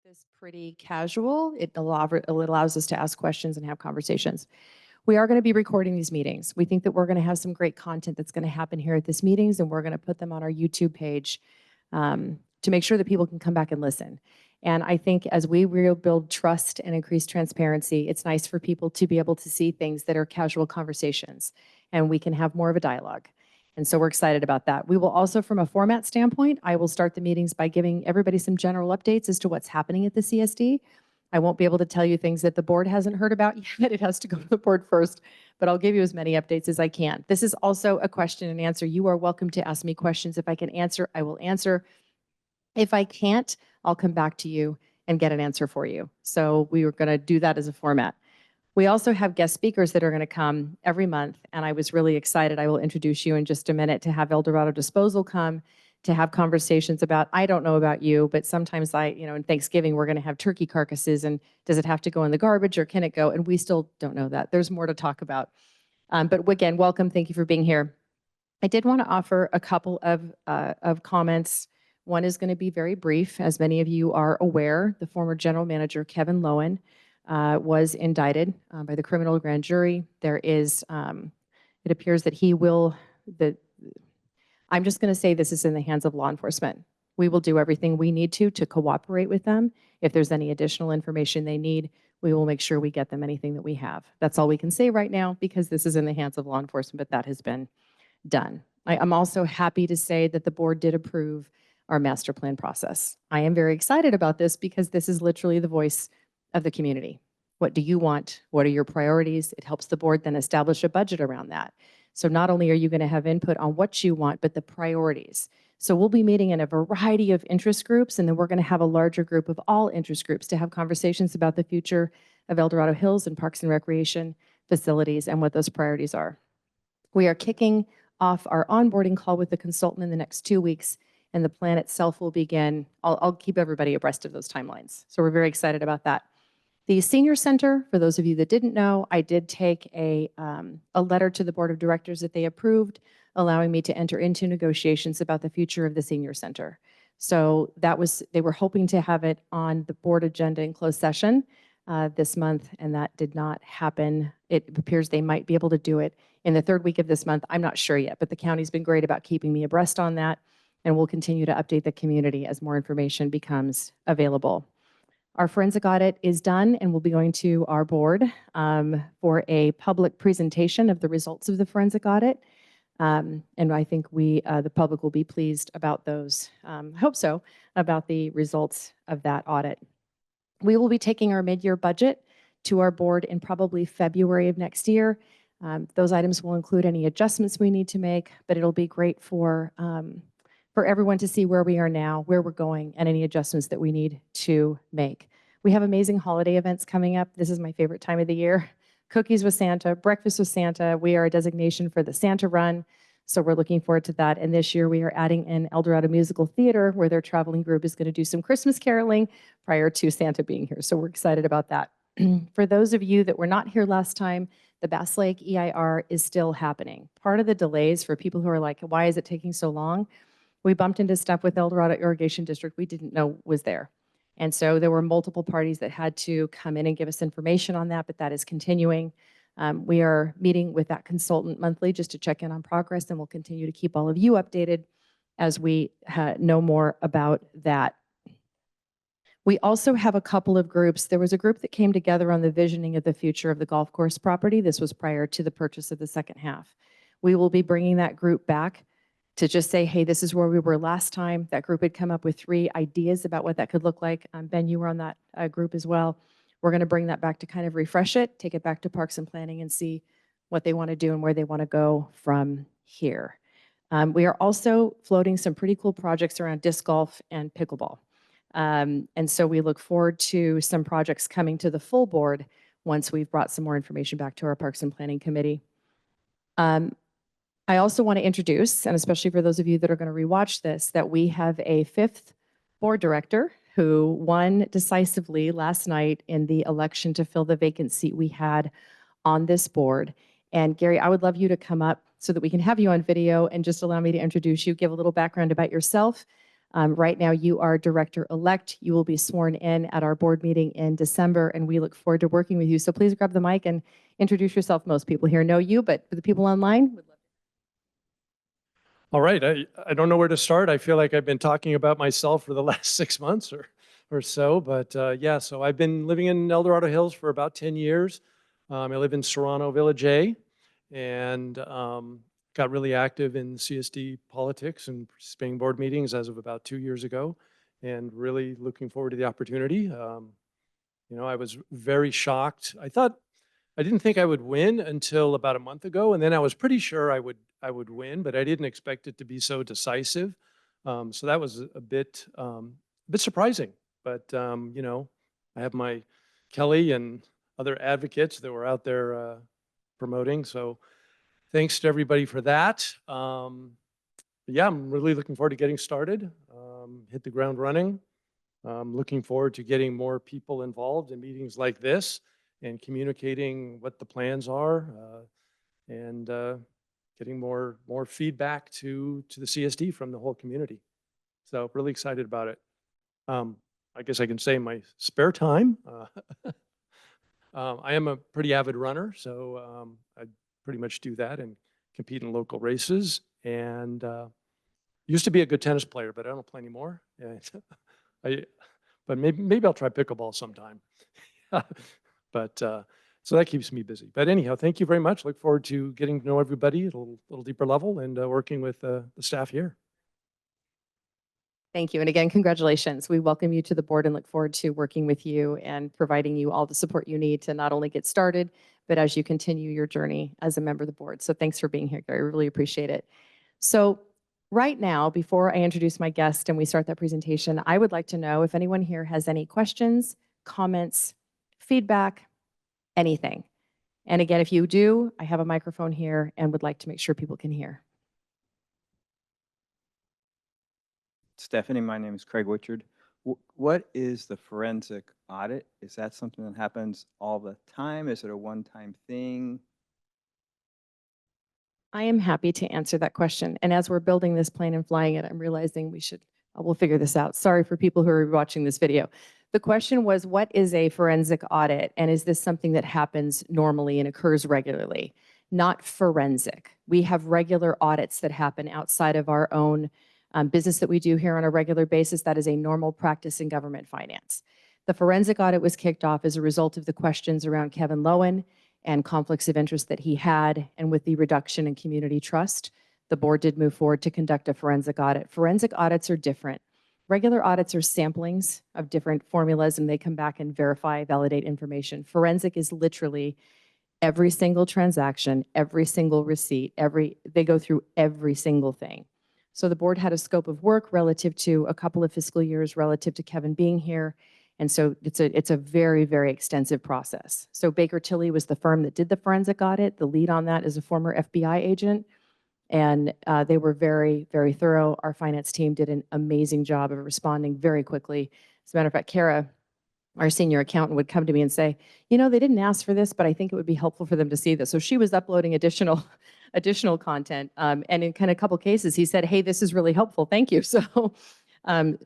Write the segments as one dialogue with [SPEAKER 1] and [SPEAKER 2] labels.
[SPEAKER 1] this pretty casual. It allows us to ask questions and have conversations. We are going to be recording these meetings. We think that we're going to have some great content that's going to happen here at these meetings, and we're going to put them on our YouTube page to make sure that people can come back and listen. And I think as we rebuild trust and increase transparency, it's nice for people to be able to see things that are casual conversations, and we can have more of a dialogue. And so we're excited about that. We will also, from a format standpoint, I will start the meetings by giving everybody some general updates as to what's happening at the CSD. I won't be able to tell you things that the board hasn't heard about yet. It has to go to the board first, but I'll give you as many updates as I can. This is also a question and answer. You are welcome to ask me questions. If I can answer, I will answer. If I can't, I'll come back to you and get an answer for you. So we are going to do that as a format. We also have guest speakers that are going to come every month, and I was really excited. I will introduce you in just a minute to have Dorado Disposal come to have conversations about, I don't know about you, but sometimes in Thanksgiving, we're going to have turkey carcasses, and does it have to go in the garbage or can it go? And we still don't know that. There's more to talk about. But again, welcome. Thank you for being here. I did want to offer a couple of comments. One is going to be very brief. As many of you are aware, the former general manager, Kevin Lowen, was indicted by the criminal grand jury. There is, it appears that he will, I'm just going to say this is in the hands of law enforcement. We will do everything we need to cooperate with them. If there's any additional information they need, we will make sure we get them anything that we have. That's all we can say right now because this is in the hands of law enforcement, but that has been done. I'm also happy to say that the board did approve our master plan process. I am very excited about this because this is literally the voice of the community. What do you want? What are your priorities? It helps the board then establish a budget around that. So not only are you going to have input on what you want, but the priorities. So we'll be meeting in a variety of interest groups, and then we're going to have a larger group of all interest groups to have conversations about the future of Dorado Hills and Parks and Recreation facilities and what those priorities are. We are kicking off our onboarding call with the consultant in the next 2 weeks, and the plan itself will begin. I'll keep everybody abreast of those timelines. So we're very excited about that. The Senior Center, for those of you that didn't know, I did take a letter to the Board of Directors that they approved, allowing me to enter into negotiations about the future of the Senior Center. So they were hoping to have it on the board agenda in closed session this month, and that did not happen. It appears they might be able to do it in the third week of this month. I'm not sure yet, but the county's been great about keeping me abreast on that, and we'll continue to update the community as more information becomes available. Our forensic audit is done, and we'll be going to our board for a public presentation of the results of the forensic audit. And I think the public will be pleased about those. I hope so, about the results of that audit. We will be taking our mid-year budget to our board in probably February of next year. Those items will include any adjustments we need to make, but it'll be great for everyone to see where we are now, where we're going, and any adjustments that we need to make. We have amazing holiday events coming up. This is my favorite time of the year. Cookies with Santa, breakfast with Santa. We are a designation for the Santa Run, so we're looking forward to that. And this year we are adding in Dorado Musical Theater, where their traveling group is going to do some Christmas caroling prior to Santa being here. So we're excited about that. For those of you that were not here last time, the Bass Lake EIR is still happening. Part of the delays for people who are like, why is it taking so long? We bumped into stuff with Dorado Irrigation District we didn't know was there. And so there were multiple parties that had to come in and give us information on that, but that is continuing. We are meeting with that consultant monthly just to check in on progress, and we'll continue to keep all of you updated as we know more about that. We also have a couple of groups. There was a group that came together on the visioning of the future of the golf course property. This was prior to the purchase of the second half. We will be bringing that group back to just say, hey, this is where we were last time. That group had come up with 3 ideas about what that could look like. Ben, you were on that group as well. We're going to bring that back to kind of refresh it, take it back to Parks and Planning and see what they want to do and where they want to go from here. We are also floating some pretty cool projects around disc golf and pickleball. And so we look forward to some projects coming to the full board once we've brought some more information back to our Parks and Planning Committee. I also want to introduce, and especially for those of you that are going to rewatch this, that we have a 5th board director who won decisively last night in the election to fill the vacant seat we had on this board. And Gary, I would love you to come up so that we can have you on video and just allow me to introduce you, give a little background about yourself, Right now, you are director-elect. You will be sworn in at our board meeting in December, and we look forward to working with you. So please grab the mic and introduce yourself. Most people here know you, but for the people online, would love.
[SPEAKER 2] All right, I don't know where to start. I feel like I've been talking about myself for the last 6 months or so, but yeah, so I've been living in Dorado Hills for about 10 years. I live in Serrano Village A, and got really active in CSD politics and participating board meetings as of about 2 years ago, and really looking forward to the opportunity. I was very shocked. I didn't think I would win until about a month ago, and then I was pretty sure I would win, but I didn't expect it to be so decisive. So that was a bit surprising. But I have my Kelly and other advocates that were out there promoting. So thanks to everybody for that. Yeah, I'm really looking forward to getting started. Hit the ground running. Looking forward to getting more people involved in meetings like this and communicating what the plans are, and getting more feedback to the CSD from the whole community. So really excited about it. I guess I can say in my spare time, I am a pretty avid runner, so I pretty much do that and compete in local races. And used to be a good tennis player, but I don't play anymore. But maybe I'll try pickleball sometime. But so that keeps me busy. But anyhow, thank you very much. Look forward to getting to know everybody at a little deeper level and working with the staff here.
[SPEAKER 1] Thank you. And again, congratulations. We welcome you to the board and look forward to working with you and providing you all the support you need to not only get started, but as you continue your journey as a member of the board. So thanks for being here, Gary. Really appreciate it. So right now, before I introduce my guest and we start that presentation, I would like to know if anyone here has any questions, comments, feedback, anything. And again, if you do, I have a microphone here and would like to make sure people can hear.
[SPEAKER 3] Stephanie, my name is Craig Wichard. What is the forensic audit? Is that something that happens all the time? Is it a one-time thing?
[SPEAKER 1] I am happy to answer that question. And as we're building this plane and flying it, I'm realizing we'll figure this out. Sorry for people who are watching this video. The question was, what is a forensic audit? And is this something that happens normally and occurs regularly? Not forensic. We have regular audits that happen outside of our own business that we do here on a regular basis. That is a normal practice in government finance. The forensic audit was kicked off as a result of the questions around Kevin Lowen and conflicts of interest that he had, and with the reduction in community trust, the board did move forward to conduct a forensic audit. Forensic audits are different. Regular audits are samplings of different formulas, and they come back and verify, validate information. Forensic is literally every single transaction, every single receipt, they go through every single thing. So the board had a scope of work relative to a couple of fiscal years relative to Kevin being here. And so it's a very, very extensive process. So Baker Tilly was the firm that did the forensic audit. The lead on that is a former FBI agent. And they were very, very thorough. Our finance team did an amazing job of responding very quickly. As a matter of fact, Kara, our senior accountant, would come to me and say, they didn't ask for this, but I think it would be helpful for them to see this. So she was uploading additional content. And in kind of a couple cases, he said, hey, this is really helpful. Thank you. So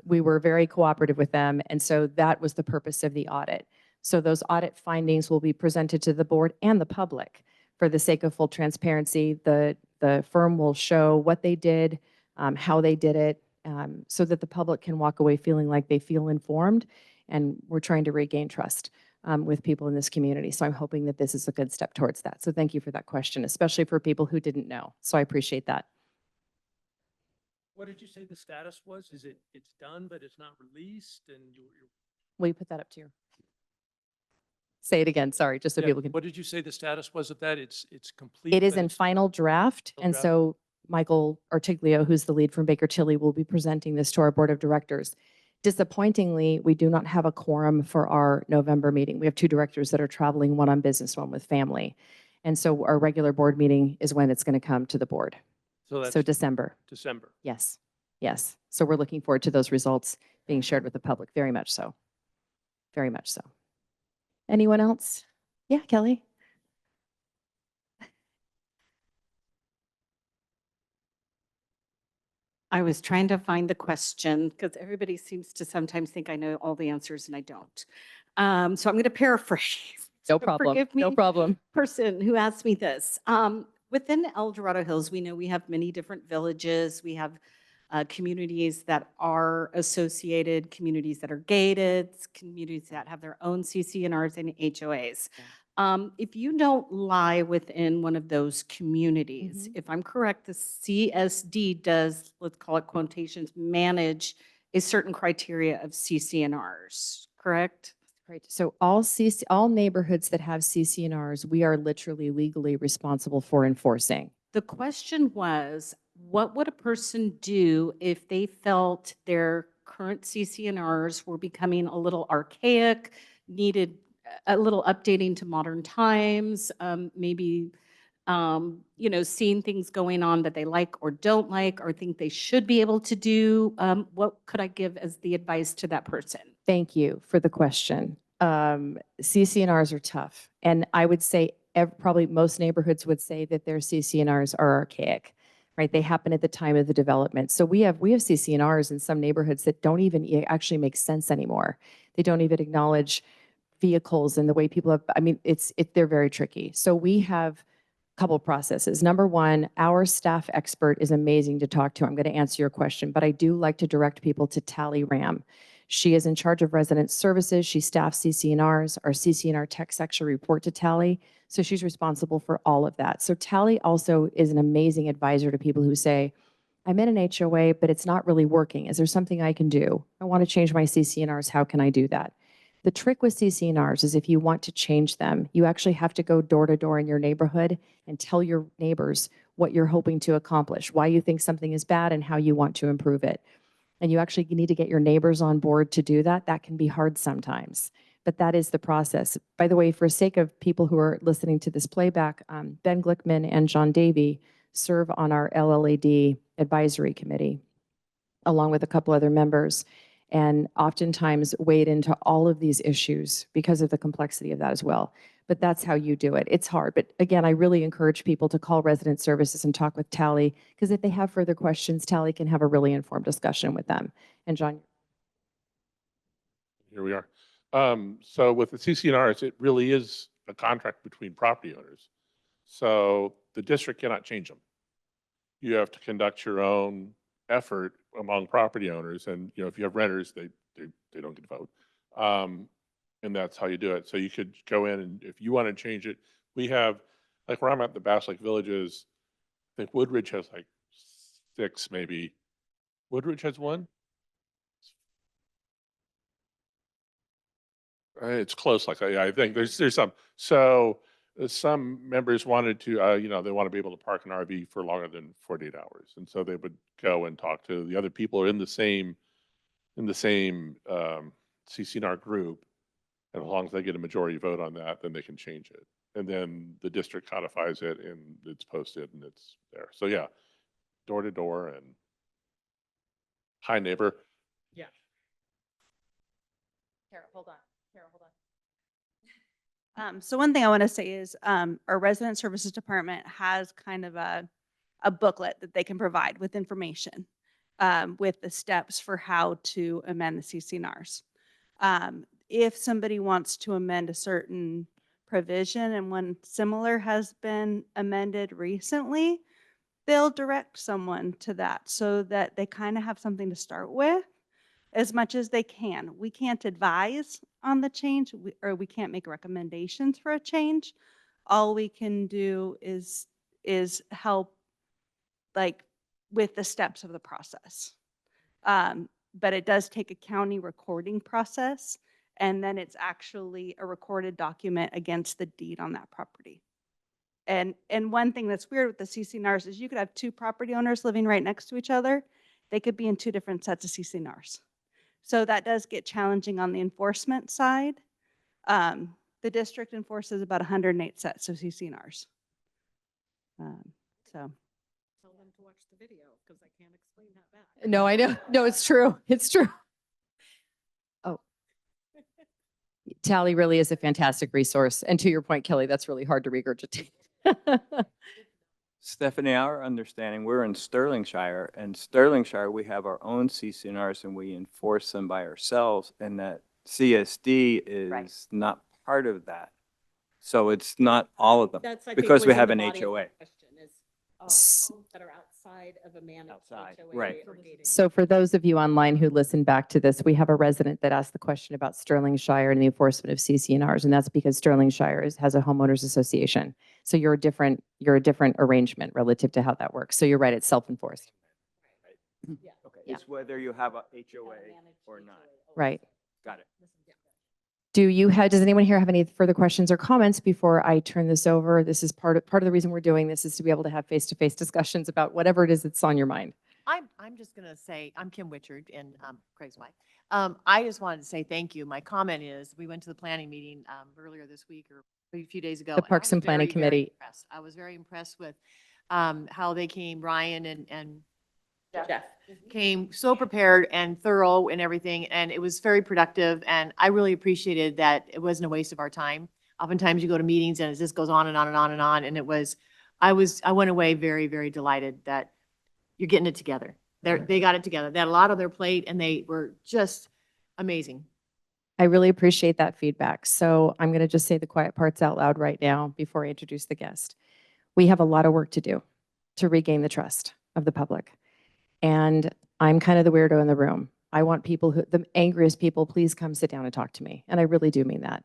[SPEAKER 1] we were very cooperative with them. And so that was the purpose of the audit. So those audit findings will be presented to the board and the public. For the sake of full transparency, the firm will show what they did, how they did it, so that the public can walk away feeling like they feel informed. And we're trying to regain trust with people in this community. So I'm hoping that this is a good step towards that. So thank you for that question, especially for people who didn't know. So I appreciate that.
[SPEAKER 2] What did you say the status was? It's done, but it's not released? And
[SPEAKER 1] Will you put that up to your? Say it again, sorry, just so people can.
[SPEAKER 2] What did you say the status was of that? It's complete.
[SPEAKER 1] It is in final draft. And so Michael Artiglio, who's the lead from Baker Tilly, will be presenting this to our board of directors. Disappointingly, we do not have a quorum for our November meeting. We have two directors that are traveling, one on business, one with family. And so our regular board meeting is when it's going to come to the board.
[SPEAKER 2] So that's
[SPEAKER 1] December.
[SPEAKER 2] December.
[SPEAKER 1] Yes. Yes. So we're looking forward to those results being shared with the public. Very much so. Very much so. Anyone else? Yeah, Kelly.
[SPEAKER 4] I was trying to find the question because everybody seems to sometimes think I know all the answers and I don't. So I'm going to paraphrase.
[SPEAKER 1] No
[SPEAKER 4] So
[SPEAKER 1] problem.
[SPEAKER 4] Forgive me,
[SPEAKER 1] No problem.
[SPEAKER 4] person who asked me this. Within El Dorado Hills, we know we have many different villages. We have communities that are associated, communities that are gated, communities that have their own CCNRs and HOAs. If you don't lie within one of those communities, if I'm correct, the CSD does, let's call it quotations, manage a certain criteria of CCNRs, correct?
[SPEAKER 1] Right. So all neighborhoods that have CCNRs, we are literally legally responsible for enforcing.
[SPEAKER 4] The question was, what would a person do if they felt their current CCNRs were becoming a little archaic, needed a little updating to modern times, maybe seeing things going on that they like or don't like or think they should be able to do? What could I give as the advice to that person?
[SPEAKER 1] Thank you for the question. CCNRs are tough. And I would say probably most neighborhoods would say that their CCNRs are archaic, right? They happen at the time of the development. So we have CCNRs in some neighborhoods that don't even actually make sense anymore. They don't even acknowledge vehicles and the way people have, I mean, they're very tricky. So we have a couple of processes. Number one, our staff expert is amazing to talk to. I'm going to answer your question, but I do like to direct people to Tally Ram. She is in charge of resident services. She staffs CCNRs. Our CCNR tech section report to Tally. So she's responsible for all of that. So Tally also is an amazing advisor to people who say, I'm in an HOA, but it's not really working. Is there something I can do? I want to change my CCNRs. How can I do that? The trick with CCNRs is if you want to change them, you actually have to go door to door in your neighborhood and tell your neighbors what you're hoping to accomplish, why you think something is bad and how you want to improve it. And you actually need to get your neighbors on board to do that. That can be hard sometimes, but that is the process. By the way, for sake of people who are listening to this playback, Ben Glickman and John Davey serve on our LLAD advisory committee, along with a couple other members, and oftentimes wade into all of these issues because of the complexity of that as well. But that's how you do it. It's hard. But again, I really encourage people to call resident services and talk with Tally, because if they have further questions, Tally can have a really informed discussion with them. And John.
[SPEAKER 5] Here we are. So with the CCNRs, it really is a contract between property owners. So the district cannot change them. You have to conduct your own effort among property owners, and if you have renters, they don't get to vote. And that's how you do it. So you could go in, and if you want to change it, we have, like where I'm at, the Bass Lake Villages, I think Woodridge has like 6 maybe. Woodridge has 1? It's close, like I think there's some. So some members wanted to, they want to be able to park an RV for longer than 48 hours, and so they would go and talk to the other people in the same CCNR group, and as long as they get a majority vote on that, then they can change it, and then the district codifies it and it's posted and it's there. So yeah, door to door and hi neighbor.
[SPEAKER 4] Yeah.
[SPEAKER 1] Carol, hold on.
[SPEAKER 6] So one thing I want to say is our resident services department has kind of a booklet that they can provide with information with the steps for how to amend the CCNRs. If somebody wants to amend a certain provision and one similar has been amended recently, they'll direct someone to that so that they kind of have something to start with as much as they can. We can't advise on the change, or we can't make recommendations for a change. All we can do is help like with the steps of the process. But it does take a county recording process, and then it's actually a recorded document against the deed on that property. And one thing that's weird with the CCNRs is you could have 2 property owners living right next to each other. They could be in 2 different sets of CCNRs. So that does get challenging on the enforcement side. The district enforces about 108 sets of CCNRs. So.
[SPEAKER 4] Tell them to watch the video because I can't explain that back.
[SPEAKER 1] No, I know. No, it's true. It's true. Oh. Tally really is a fantastic resource. And to your point, Kelly, that's really hard to regurgitate.
[SPEAKER 3] Stephanie, our understanding, we're in Sterlingshire, and Sterlingshire, we have our own CCNRs and we enforce them by ourselves, and that CSD is not part of that. So it's not all of them,
[SPEAKER 4] That's, I think,
[SPEAKER 3] because we
[SPEAKER 4] was in
[SPEAKER 3] have
[SPEAKER 4] the
[SPEAKER 3] an
[SPEAKER 4] body of the
[SPEAKER 3] HOA.
[SPEAKER 4] question is,
[SPEAKER 1] S-
[SPEAKER 4] homes that are outside of a managed
[SPEAKER 3] Outside,
[SPEAKER 4] HOA
[SPEAKER 3] right.
[SPEAKER 4] or gated.
[SPEAKER 1] So for those of you online who listen back to this, we have a resident that asked the question about Sterlingshire and the enforcement of CCNRs, and that's because Sterlingshire has a homeowners association. So you're a different arrangement relative to how that works. So you're right, it's self-enforced.
[SPEAKER 4] Yeah.
[SPEAKER 3] Okay,
[SPEAKER 1] Yeah.
[SPEAKER 3] it's whether you have a
[SPEAKER 4] Have
[SPEAKER 3] HOA
[SPEAKER 4] a managed
[SPEAKER 3] or not.
[SPEAKER 4] HOA
[SPEAKER 1] Right.
[SPEAKER 3] Got it.
[SPEAKER 1] Does anyone here have any further questions or comments before I turn this over? This is part of the reason we're doing this is to be able to have face-to-face discussions about whatever it is that's on your mind.
[SPEAKER 7] I'm just going to say, I'm Kim Wichard and Craig's wife. I just wanted to say thank you. My comment is, we went to the planning meeting earlier this week or a few days ago.
[SPEAKER 1] The
[SPEAKER 7] I
[SPEAKER 1] Parks
[SPEAKER 7] was
[SPEAKER 1] and Planning
[SPEAKER 7] very, very
[SPEAKER 1] Committee.
[SPEAKER 7] impressed. I was very impressed with how they came, Ryan and Jeff came so prepared and thorough and everything, and it was very productive, and I really appreciated that it wasn't a waste of our time. Oftentimes you go to meetings and it just goes on and on and on and on, and I went away very, very delighted that you're getting it together. They got it together. They had a lot on their plate, and they were just amazing.
[SPEAKER 1] I really appreciate that feedback. So I'm going to just say the quiet parts out loud right now before I introduce the guest. We have a lot of work to do to regain the trust of the public. And I'm kind of the weirdo in the room. I want the angriest people, please come sit down and talk to me. And I really do mean that.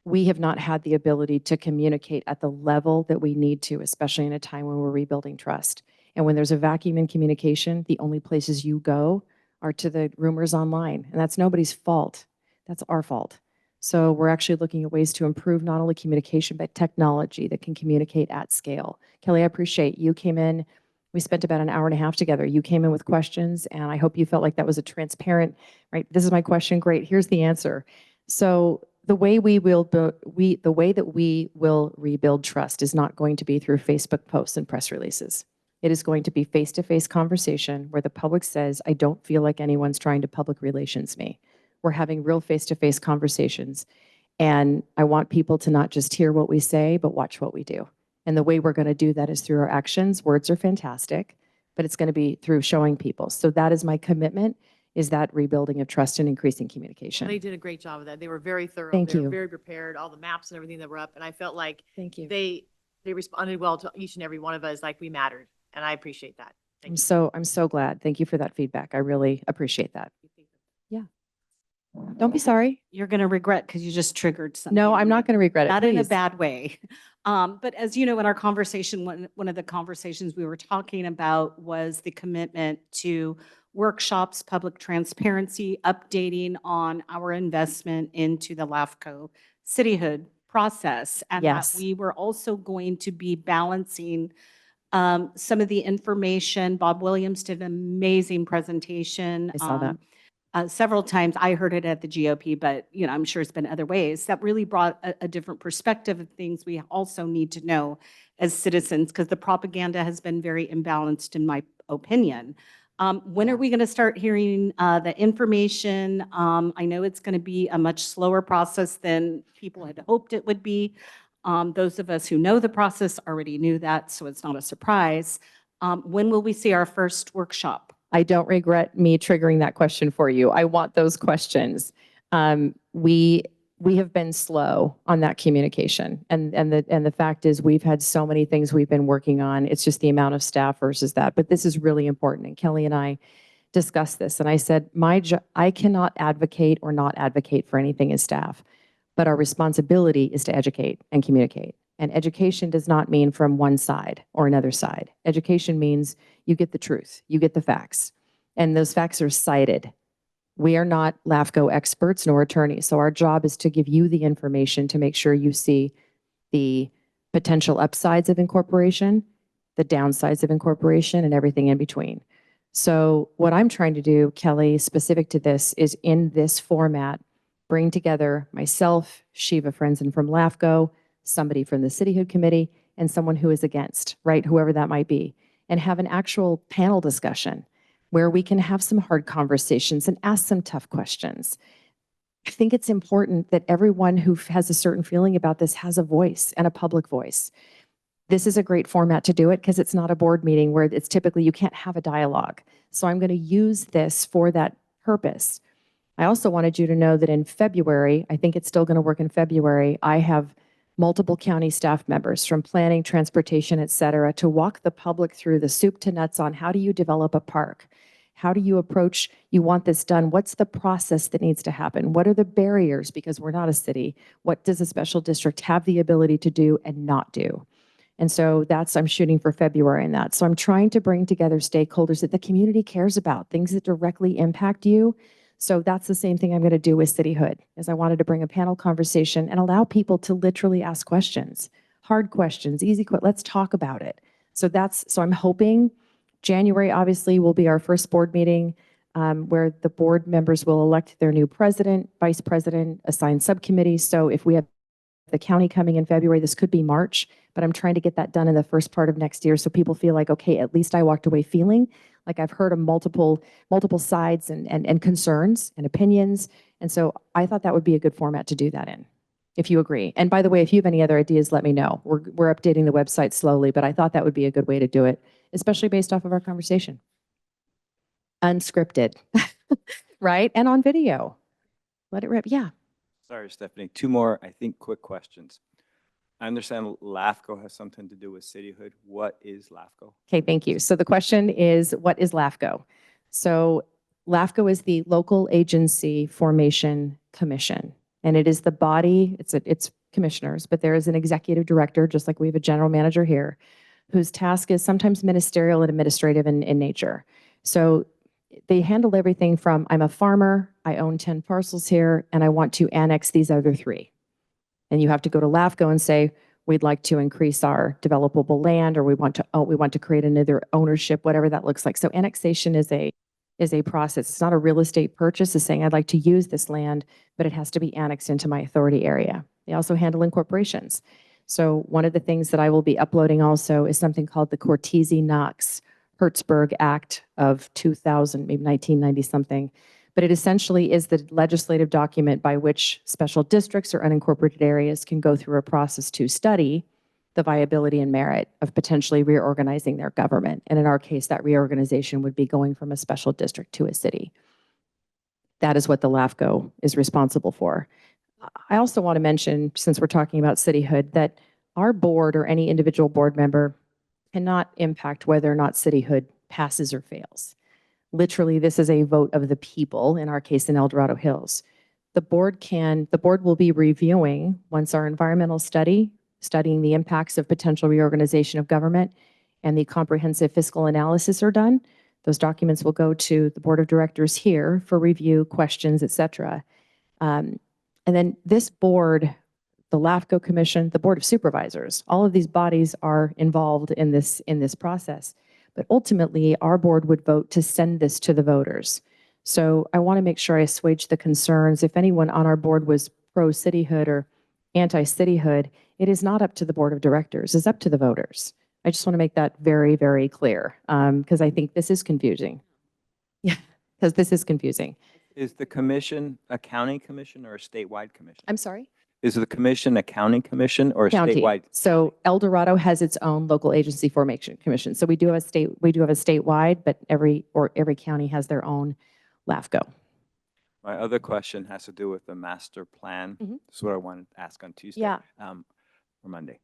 [SPEAKER 1] We have not had the ability to communicate at the level that we need to, especially in a time when we're rebuilding trust. And when there's a vacuum in communication, the only places you go are to the rumors online. And that's nobody's fault. That's our fault. So we're actually looking at ways to improve not only communication, but technology that can communicate at scale. Kelly, I appreciate you came in. We spent about an hour and a half together. You came in with questions, and I hope you felt like that was a transparent, right? This is my question. Great. Here's the answer. So the way that we will rebuild trust is not going to be through Facebook posts and press releases. It is going to be face-to-face conversation where the public says, I don't feel like anyone's trying to public relations me. We're having real face-to-face conversations. And I want people to not just hear what we say, but watch what we do. And the way we're going to do that is through our actions. Words are fantastic, but it's going to be through showing people. So that is my commitment, is that rebuilding of trust and increasing communication.
[SPEAKER 7] Well, they did a great job of that. They were very thorough.
[SPEAKER 1] Thank
[SPEAKER 7] They were
[SPEAKER 1] you.
[SPEAKER 7] very prepared, all the maps and everything that were up. And I felt like
[SPEAKER 1] Thank you.
[SPEAKER 7] they responded well to each and every one of us, like we mattered. And I appreciate that. Thank you.
[SPEAKER 1] I'm so glad. Thank you for that feedback. I really appreciate that. Yeah. Don't be sorry.
[SPEAKER 4] You're going to regret because you just triggered something.
[SPEAKER 1] No, I'm not going to regret it.
[SPEAKER 4] Not in a
[SPEAKER 1] Please.
[SPEAKER 4] bad way. But as you know, in our conversation, one of the conversations we were talking about was the commitment to workshops, public transparency, updating on our investment into the LAFCO cityhood process. And
[SPEAKER 1] Yes.
[SPEAKER 4] that we were also going to be balancing some of the information. Bob Williams did an amazing presentation.
[SPEAKER 1] I saw that.
[SPEAKER 4] Several times. I heard it at the GOP, but I'm sure it's been other ways that really brought a different perspective of things we also need to know as citizens, because the propaganda has been very imbalanced in my opinion. When are we going to start hearing the information? I know it's going to be a much slower process than people had hoped it would be. Those of us who know the process already knew that, so it's not a surprise. When will we see our first workshop?
[SPEAKER 1] I don't regret me triggering that question for you. I want those questions. We have been slow on that communication. And the fact is we've had so many things we've been working on. It's just the amount of staff versus that. But this is really important. And Kelly and I discussed this. And I said, I cannot advocate or not advocate for anything as staff. But our responsibility is to educate and communicate. And education does not mean from one side or another side. Education means you get the truth, you get the facts, and those facts are cited. We are not LAFCO experts nor attorneys, so our job is to give you the information to make sure you see the potential upsides of incorporation, the downsides of incorporation, and everything in between. So what I'm trying to do, Kelly, specific to this, is in this format, bring together myself, Shiva Frenzen from LAFCO, somebody from the Cityhood Committee, and someone who is against, right, whoever that might be, and have an actual panel discussion where we can have some hard conversations and ask some tough questions. I think it's important that everyone who has a certain feeling about this has a voice and a public voice. This is a great format to do it because it's not a board meeting where it's typically you can't have a dialogue. So I'm going to use this for that purpose. I also wanted you to know that in February, I think it's still going to work in February, I have multiple county staff members from planning, transportation, et cetera, to walk the public through the soup to nuts on how do you develop a park? How do you approach, you want this done? What's the process that needs to happen? What are the barriers? Because we're not a city. What does a special district have the ability to do and not do? And so I'm shooting for February in that. So I'm trying to bring together stakeholders that the community cares about, things that directly impact you. So that's the same thing I'm going to do with cityhood, is I wanted to bring a panel conversation and allow people to literally ask questions, hard questions, easy questions. Let's talk about it. So I'm hoping January obviously will be our first board meeting where the board members will elect their new president, vice president, assign subcommittees. So if we have the county coming in February, this could be March, but I'm trying to get that done in the first part of next year so people feel like, okay, at least I walked away feeling like I've heard of multiple sides and concerns and opinions. And so I thought that would be a good format to do that in, if you agree. And by the way, if you have any other ideas, let me know. We're updating the website slowly, but I thought that would be a good way to do it, especially based off of our conversation. Unscripted, right? And on video. Let it rip. Yeah.
[SPEAKER 3] Sorry, Stephanie. Two more, I think, quick questions. I understand LAFCO has something to do with cityhood. What is LAFCO?
[SPEAKER 1] Okay, thank you. So the question is, what is LAFCO? So LAFCO is the Local Agency Formation Commission, and it is the body, it's commissioners, but there is an executive director, just like we have a general manager here, whose task is sometimes ministerial and administrative in nature. So they handle everything from, I'm a farmer, I own 10 parcels here, and I want to annex these other 3. And you have to go to LAFCO and say, we'd like to increase our developable land, or we want to create another ownership, whatever that looks like. So annexation is a process. It's not a real estate purchase. It's saying I'd like to use this land, but it has to be annexed into my authority area. They also handle incorporations. So one of the things that I will be uploading also is something called the Cortese-Knox-Hertzberg Act of 2000, maybe 1990 something. But it essentially is the legislative document by which special districts or unincorporated areas can go through a process to study the viability and merit of potentially reorganizing their government. And in our case, that reorganization would be going from a special district to a city. That is what the LAFCO is responsible for. I also want to mention, since we're talking about cityhood, that our board or any individual board member cannot impact whether or not cityhood passes or fails. Literally, this is a vote of the people, in our case in El Dorado Hills. The board will be reviewing, once our environmental studying the impacts of potential reorganization of government and the comprehensive fiscal analysis are done. Those documents will go to the board of directors here for review, questions, et cetera. And then this board, the LAFCO Commission, the Board of Supervisors, all of these bodies are involved in this process. But ultimately, our board would vote to send this to the voters. So I want to make sure I assuage the concerns. If anyone on our board was pro-cityhood or anti-cityhood, it is not up to the board of directors. It's up to the voters. I just want to make that very, very clear because I think this is confusing. Yeah, because this is confusing.
[SPEAKER 3] Is the commission a county commission or a statewide commission?
[SPEAKER 1] I'm sorry?
[SPEAKER 3] Is the commission a county commission or a
[SPEAKER 1] County.
[SPEAKER 3] statewide?
[SPEAKER 1] So El Dorado has its own local agency formation commission. So we do have a statewide, but every county has their own LAFCO.
[SPEAKER 3] My other question has to do with the master plan.
[SPEAKER 1] Mhm.
[SPEAKER 3] This is what I wanted to ask on Tuesday.
[SPEAKER 1] Yeah.
[SPEAKER 3] Or Monday.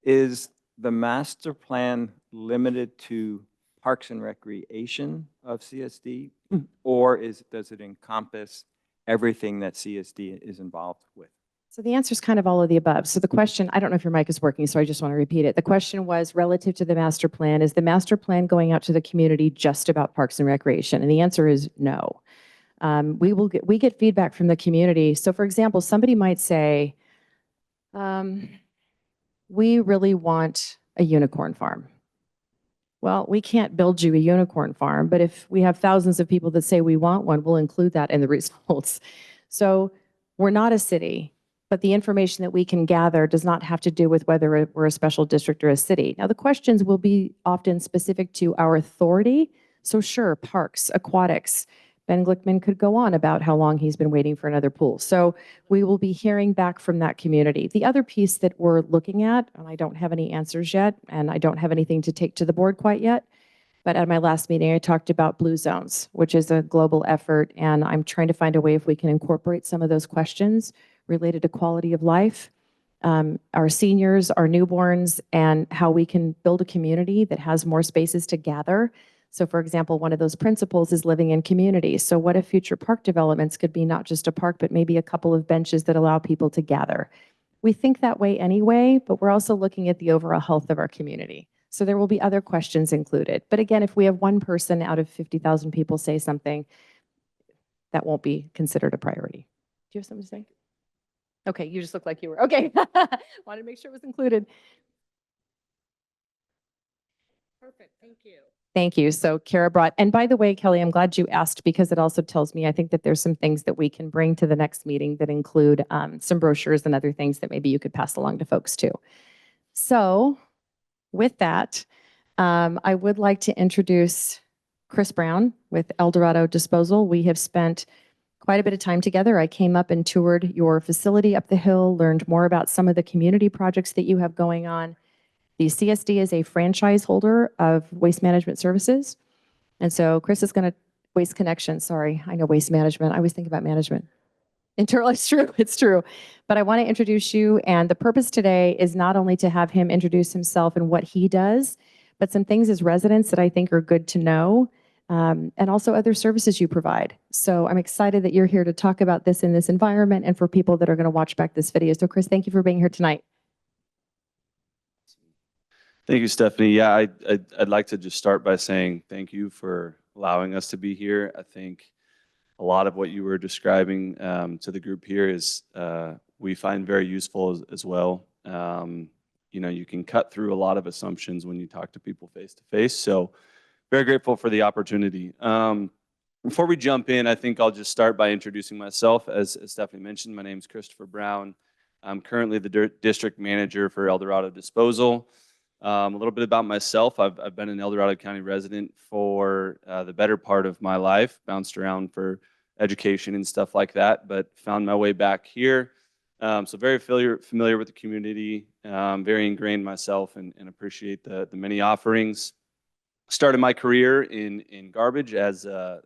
[SPEAKER 3] Is the master plan limited to Parks and Recreation of CSD, or does it encompass everything that CSD is involved with?
[SPEAKER 1] So the answer is kind of all of the above. So the question, I don't know if your mic is working, so I just want to repeat it. The question was relative to the master plan, is the master plan going out to the community just about Parks and Recreation? And the answer is no. We get feedback from the community. So for example, somebody might say, we really want a unicorn farm. Well, we can't build you a unicorn farm, but if we have thousands of people that say we want one, we'll include that in the results. So we're not a city, but the information that we can gather does not have to do with whether we're a special district or a city. Now, the questions will be often specific to our authority. So sure, parks, aquatics, Ben Glickman could go on about how long he's been waiting for another pool. So we will be hearing back from that community. The other piece that we're looking at, and I don't have any answers yet, and I don't have anything to take to the board quite yet, but at my last meeting, I talked about blue zones, which is a global effort, and I'm trying to find a way if we can incorporate some of those questions related to quality of life, our seniors, our newborns, and how we can build a community that has more spaces to gather. So for example, one of those principles is living in community. So what if future park developments could be not just a park, but maybe a couple of benches that allow people to gather? We think that way anyway, but we're also looking at the overall health of our community. So there will be other questions included. But again, if we have one person out of 50,000 people say something, that won't be considered a priority. Do you have something to say? Okay, you just look like you were. Okay, wanted to make sure it was included.
[SPEAKER 7] Perfect, thank you.
[SPEAKER 1] Thank you. So Kara brought, and by the way, Kelly, I'm glad you asked because it also tells me, I think that there's some things that we can bring to the next meeting that include some brochures and other things that maybe you could pass along to folks too. So with that, I would like to introduce Chris Brown with Dorado Disposal. We have spent quite a bit of time together. I came up and toured your facility up the hill, learned more about some of the community projects that you have going on. The CSD is a franchise holder of waste management services. And so Chris is going to, Waste Connection, sorry, I know waste management. I always think about management. Internal, it's true. But I want to introduce you. And the purpose today is not only to have him introduce himself and what he does, but some things as residents that I think are good to know, and also other services you provide. So I'm excited that you're here to talk about this in this environment and for people that are going to watch back this video. So Chris, thank you for being here tonight.
[SPEAKER 8] Thank you, Stephanie. Yeah, I'd like to just start by saying thank you for allowing us to be here. I think a lot of what you were describing to the group here is we find very useful as well. You know, you can cut through a lot of assumptions when you talk to people face to face. So very grateful for the opportunity. Before we jump in, I think I'll just start by introducing myself. As Stephanie mentioned, my name is Christopher Brown. I'm currently the district manager for Dorado Disposal. A little bit about myself. I've been an El Dorado County resident for the better part of my life, bounced around for education and stuff like that, but found my way back here. So very familiar with the community, very ingrained myself and appreciate the many offerings. Started my career in garbage as a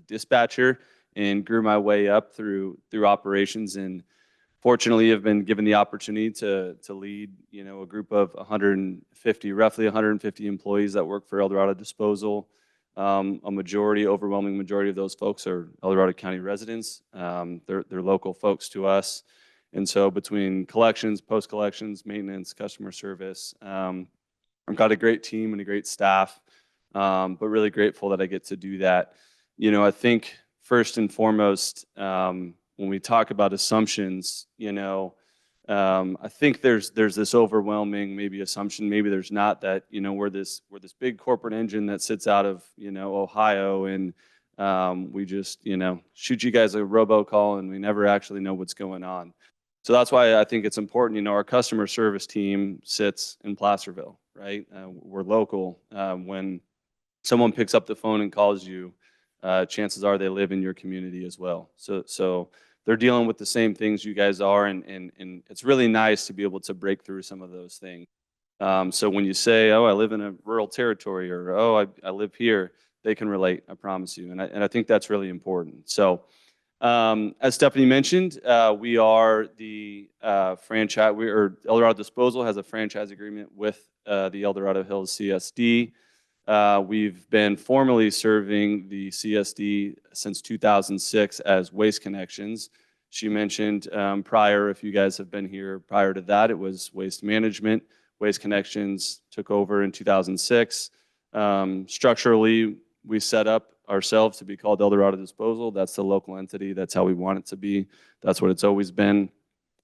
[SPEAKER 8] dispatcher and grew my way up through operations, and fortunately have been given the opportunity to lead, you know, a group of roughly 150 employees that work for Dorado Disposal. Overwhelming majority of those folks are El Dorado County residents. They're local folks to us. And so between collections, post-collections, maintenance, customer service, I've got a great team and a great staff, but really grateful that I get to do that. You know, I think first and foremost, when we talk about assumptions, you know, I think there's this overwhelming maybe assumption, maybe there's not, that, you know, we're this big corporate engine that sits out of, you know, Ohio, and we just, you know, shoot you guys a robocall and we never actually know what's going on. So that's why I think it's important, you know, our customer service team sits in Placerville, right? We're local. When someone picks up the phone and calls you, chances are they live in your community as well. So they're dealing with the same things you guys are, and it's really nice to be able to break through some of those things. So when you say, oh, I live in a rural territory, or oh, I live here, they can relate, I promise you. And I think that's really important. So as Stephanie mentioned, we are the franchise, El Dorado Disposal has a franchise agreement with the El Dorado Hills CSD. We've been formally serving the CSD since 2006 as Waste Connections. She mentioned prior, if you guys have been here prior to that, it was Waste Management. Waste Connections took over in 2006. Structurally, we set up ourselves to be called El Dorado Disposal. That's the local entity. That's how we want it to be. That's what it's always been.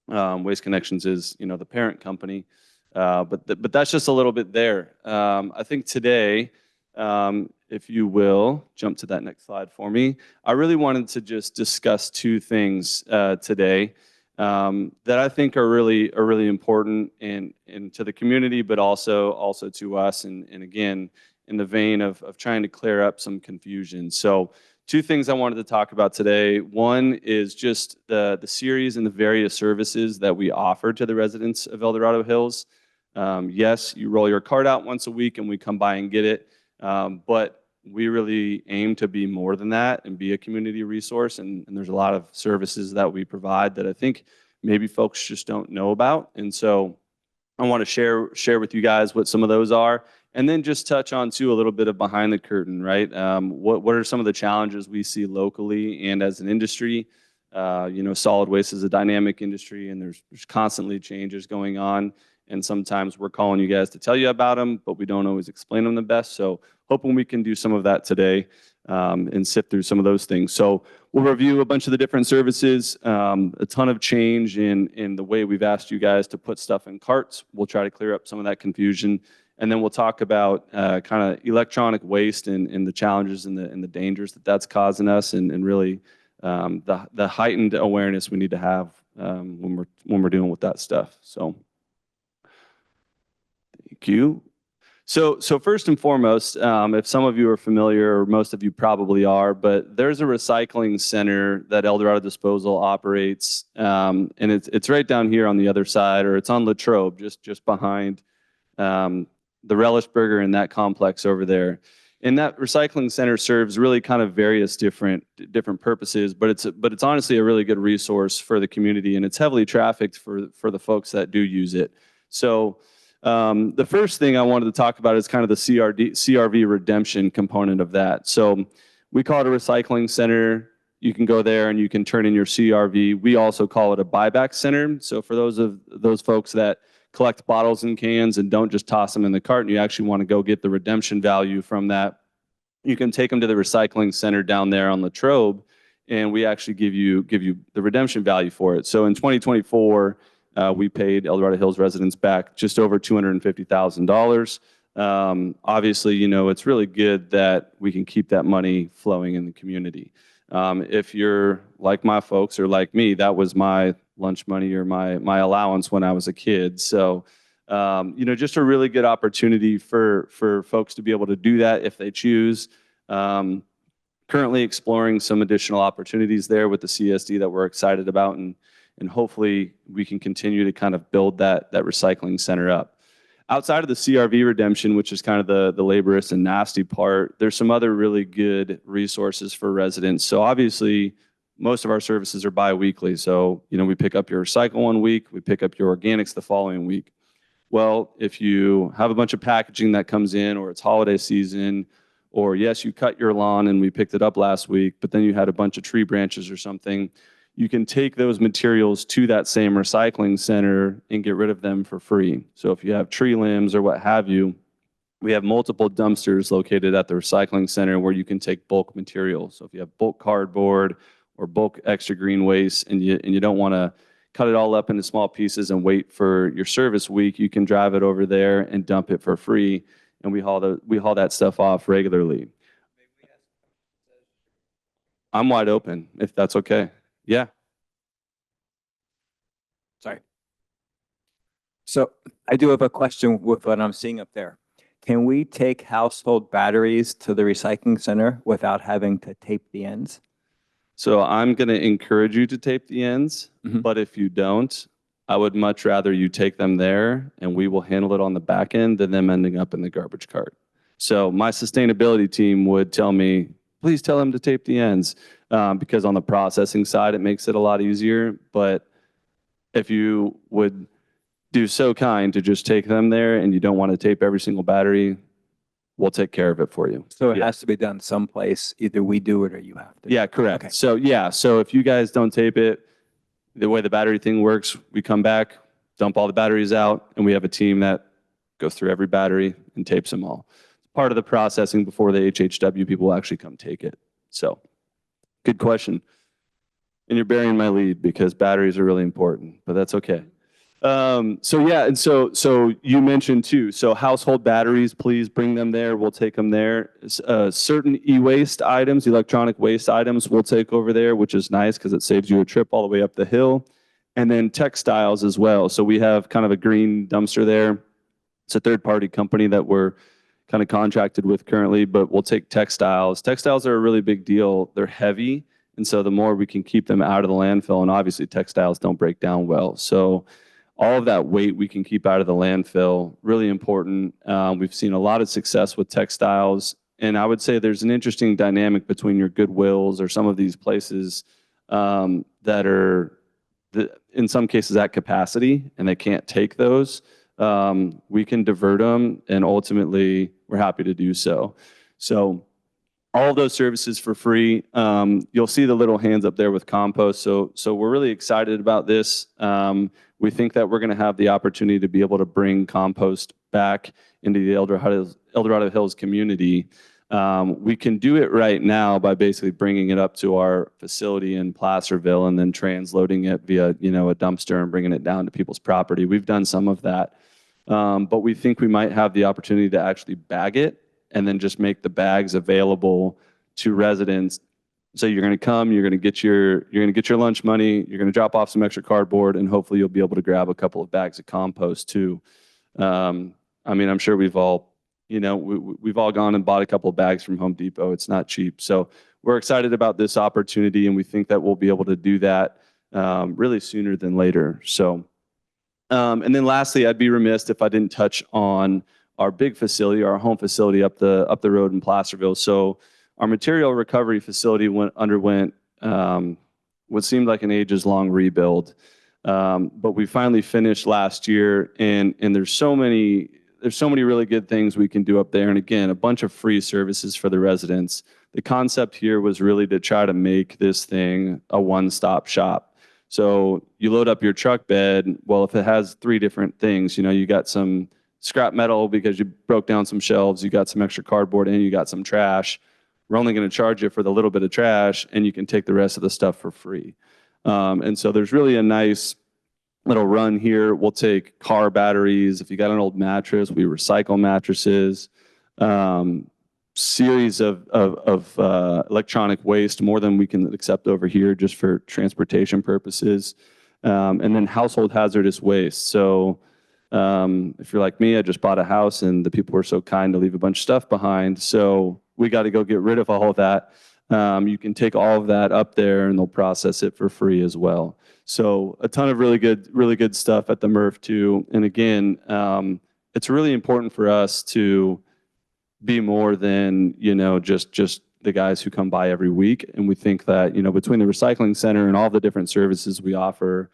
[SPEAKER 8] Waste Connections is, you know, the parent company. But that's just a little bit there. I think today, if you will, jump to that next slide for me. I really wanted to just discuss two things today that I think are really important and to the community, but also to us. And again, in the vein of trying to clear up some confusion. So two things I wanted to talk about today. One is just the series and the various services that we offer to the residents of El Dorado Hills. Yes, you roll your card out once a week and we come by and get it, but we really aim to be more than that and be a community resource. And there's a lot of services that we provide that I think maybe folks just don't know about. And so I want to share with you guys what some of those are, and then just touch on too a little bit of behind the curtain, right? What are some of the challenges we see locally and as an industry? Solid waste is a dynamic industry, and there's constantly changes going on. And sometimes we're calling you guys to tell you about them, but we don't always explain them the best. So hoping we can do some of that today and sift through some of those things. So we'll review a bunch of the different services, a ton of change in the way we've asked you guys to put stuff in carts. We'll try to clear up some of that confusion. And then we'll talk about kind of electronic waste and the challenges and the dangers that that's causing us, and really the heightened awareness we need to have when we're dealing with that stuff. So thank you. So first and foremost, if some of you are familiar, or most of you probably are, but there's a recycling center that El Dorado Disposal operates, and it's right down here on the other side, or it's on Latrobe, just behind the Relish Burger and that complex over there. And that recycling center serves really kind of various different purposes, but it's honestly a really good resource for the community, and it's heavily trafficked for the folks that do use it. So the first thing I wanted to talk about is kind of the CRV redemption component of that. So we call it a recycling center. You can go there and you can turn in your CRV. We also call it a buyback center. So for those folks that collect bottles and cans and don't just toss them in the cart, and you actually want to go get the redemption value from that, you can take them to the recycling center down there on Latrobe, and we actually give you the redemption value for it. So in 2024, we paid El Dorado Hills residents back just over $250,000. Obviously, it's really good that we can keep that money flowing in the community. If you're like my folks or like me, that was my lunch money or my allowance when I was a kid. So, just a really good opportunity for folks to be able to do that if they choose. Currently exploring some additional opportunities there with the CSD that we're excited about, and hopefully we can continue to kind of build that recycling center up. Outside of the CRV redemption, which is kind of the laborious and nasty part, there's some other really good resources for residents. So obviously, most of our services are bi-weekly. So, we pick up your recycle one week, we pick up your organics the following week. Well, if you have a bunch of packaging that comes in, or it's holiday season, or yes, you cut your lawn and we picked it up last week, but then you had a bunch of tree branches or something, you can take those materials to that same recycling center and get rid of them for free. So if you have tree limbs or what have you, we have multiple dumpsters located at the recycling center where you can take bulk material. So if you have bulk cardboard or bulk extra green waste, and you don't want to cut it all up into small pieces and wait for your service week, you can drive it over there and dump it for free, and we haul that stuff off regularly. I'm wide open, if that's okay. Yeah.
[SPEAKER 3] Sorry. So I do have a question with what I'm seeing up there. Can we take household batteries to the recycling center without having to tape the ends?
[SPEAKER 8] So I'm going to encourage you to tape the ends, but if you don't, I would much rather you take them there and we will handle it on the back end than them ending up in the garbage cart. So my sustainability team would tell me, please tell them to tape the ends, because on the processing side, it makes it a lot easier. But if you would do so kind to just take them there and you don't want to tape every single battery, we'll take care of it for you.
[SPEAKER 3] So it has to be done someplace. Either we do it or you have to.
[SPEAKER 8] Yeah, correct.
[SPEAKER 3] Okay.
[SPEAKER 8] So if you guys don't tape it, the way the battery thing works, we come back, dump all the batteries out, and we have a team that goes through every battery and tapes them all. It's part of the processing before the HHW people actually come take it. So good question. And you're burying my lead because batteries are really important, but that's okay. So you mentioned too, so household batteries, please bring them there. We'll take them there. Certain e-waste items, electronic waste items, we'll take over there, which is nice because it saves you a trip all the way up the hill. And then textiles as well. So we have kind of a green dumpster there. It's a third-party company that we're kind of contracted with currently, but we'll take textiles. Textiles are a really big deal. They're heavy, and so the more we can keep them out of the landfill, and obviously textiles don't break down well. So all of that weight we can keep out of the landfill, really important. We've seen a lot of success with textiles, and I would say there's an interesting dynamic between your Goodwills or some of these places that are, in some cases, at capacity, and they can't take those. We can divert them, and ultimately, we're happy to do so. So all of those services for free. You'll see the little hands up there with compost. So we're really excited about this. We think that we're going to have the opportunity to be able to bring compost back into the El Dorado Hills community. We can do it right now by basically bringing it up to our facility in Placerville and then transloading it via, a dumpster and bringing it down to people's property. We've done some of that, but we think we might have the opportunity to actually bag it and then just make the bags available to residents. So you're going to come, you're going to get your lunch money, you're going to drop off some extra cardboard, and hopefully you'll be able to grab a couple of bags of compost too. I'm sure we've all gone and bought a couple of bags from Home Depot. It's not cheap. So we're excited about this opportunity, and we think that we'll be able to do that really sooner than later. So, and then lastly, I'd be remiss if I didn't touch on our big facility, our home facility up the road in Placerville. So our material recovery facility underwent what seemed like an ages-long rebuild, but we finally finished last year, and there's so many really good things we can do up there. And again, a bunch of free services for the residents. The concept here was really to try to make this thing a one-stop shop. So you load up your truck bed. Well, if it has 3 different things, you got some scrap metal because you broke down some shelves, you got some extra cardboard, and you got some trash. We're only going to charge you for the little bit of trash, and you can take the rest of the stuff for free. And so there's really a nice little run here. We'll take car batteries. If you got an old mattress, we recycle mattresses. Series of electronic waste, more than we can accept over here just for transportation purposes. And then household hazardous waste. So if you're like me, I just bought a house, and the people were so kind to leave a bunch of stuff behind. So we got to go get rid of all of that. You can take all of that up there, and they'll process it for free as well. So a ton of really good stuff at the MRF too. And again, it's really important for us to be more than, just the guys who come by every week. And we think that, between the recycling center and all the different services we offer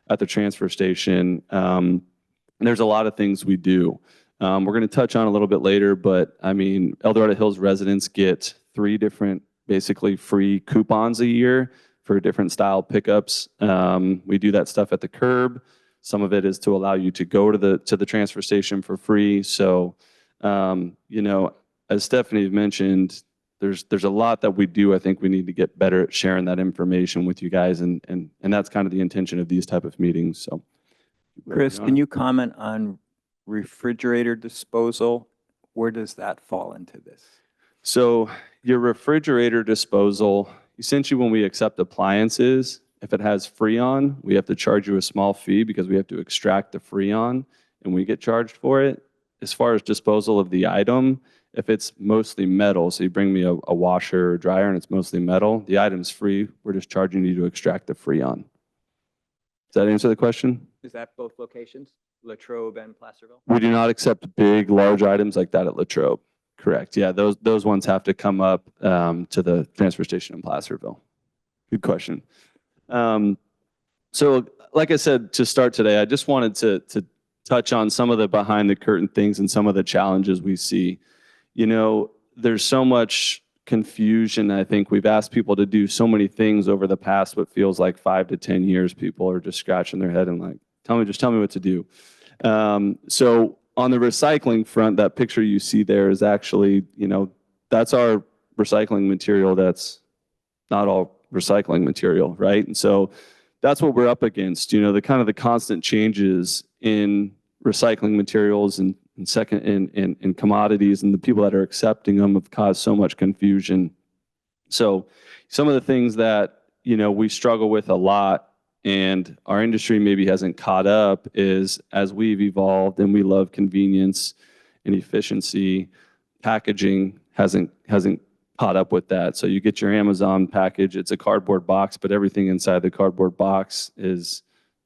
[SPEAKER 8] at the transfer station, there's a lot of things we do. We're going to touch on a little bit later, but El Dorado Hills residents get 3 different basically free coupons a year for different style pickups. We do that stuff at the curb. Some of it is to allow you to go to the transfer station for free. So, as Stephanie mentioned, there's a lot that we do. I think we need to get better at sharing that information with you guys, and that's kind of the intention of these type of meetings. So,
[SPEAKER 3] Chris, can you comment on refrigerator disposal? Where does that fall into this?
[SPEAKER 8] So your refrigerator disposal, essentially when we accept appliances, if it has Freon, we have to charge you a small fee because we have to extract the Freon, and we get charged for it. As far as disposal of the item, if it's mostly metal, so you bring me a washer or dryer and it's mostly metal, the item's free. We're just charging you to extract the Freon. Does that answer the question?
[SPEAKER 3] Is that both locations, Latrobe and Placerville?
[SPEAKER 8] We do not accept big, large items like that at Latrobe. Correct. Yeah, those ones have to come up to the transfer station in Placerville. Good question. So, like I said, to start today, I just wanted to touch on some of the behind the curtain things and some of the challenges we see. There's so much confusion. I think we've asked people to do so many things over the past what feels like 5 to 10 years. People are just scratching their head and like, just tell me what to do. So on the recycling front, that picture you see there is actually, that's our recycling material. That's not all recycling material, right? And so that's what we're up against. The kind of the constant changes in recycling materials and commodities, and the people that are accepting them have caused so much confusion. So some of the things that, we struggle with a lot, and our industry maybe hasn't caught up, is as we've evolved and we love convenience and efficiency, packaging hasn't caught up with that. So you get your Amazon package, it's a cardboard box, but everything inside the cardboard box is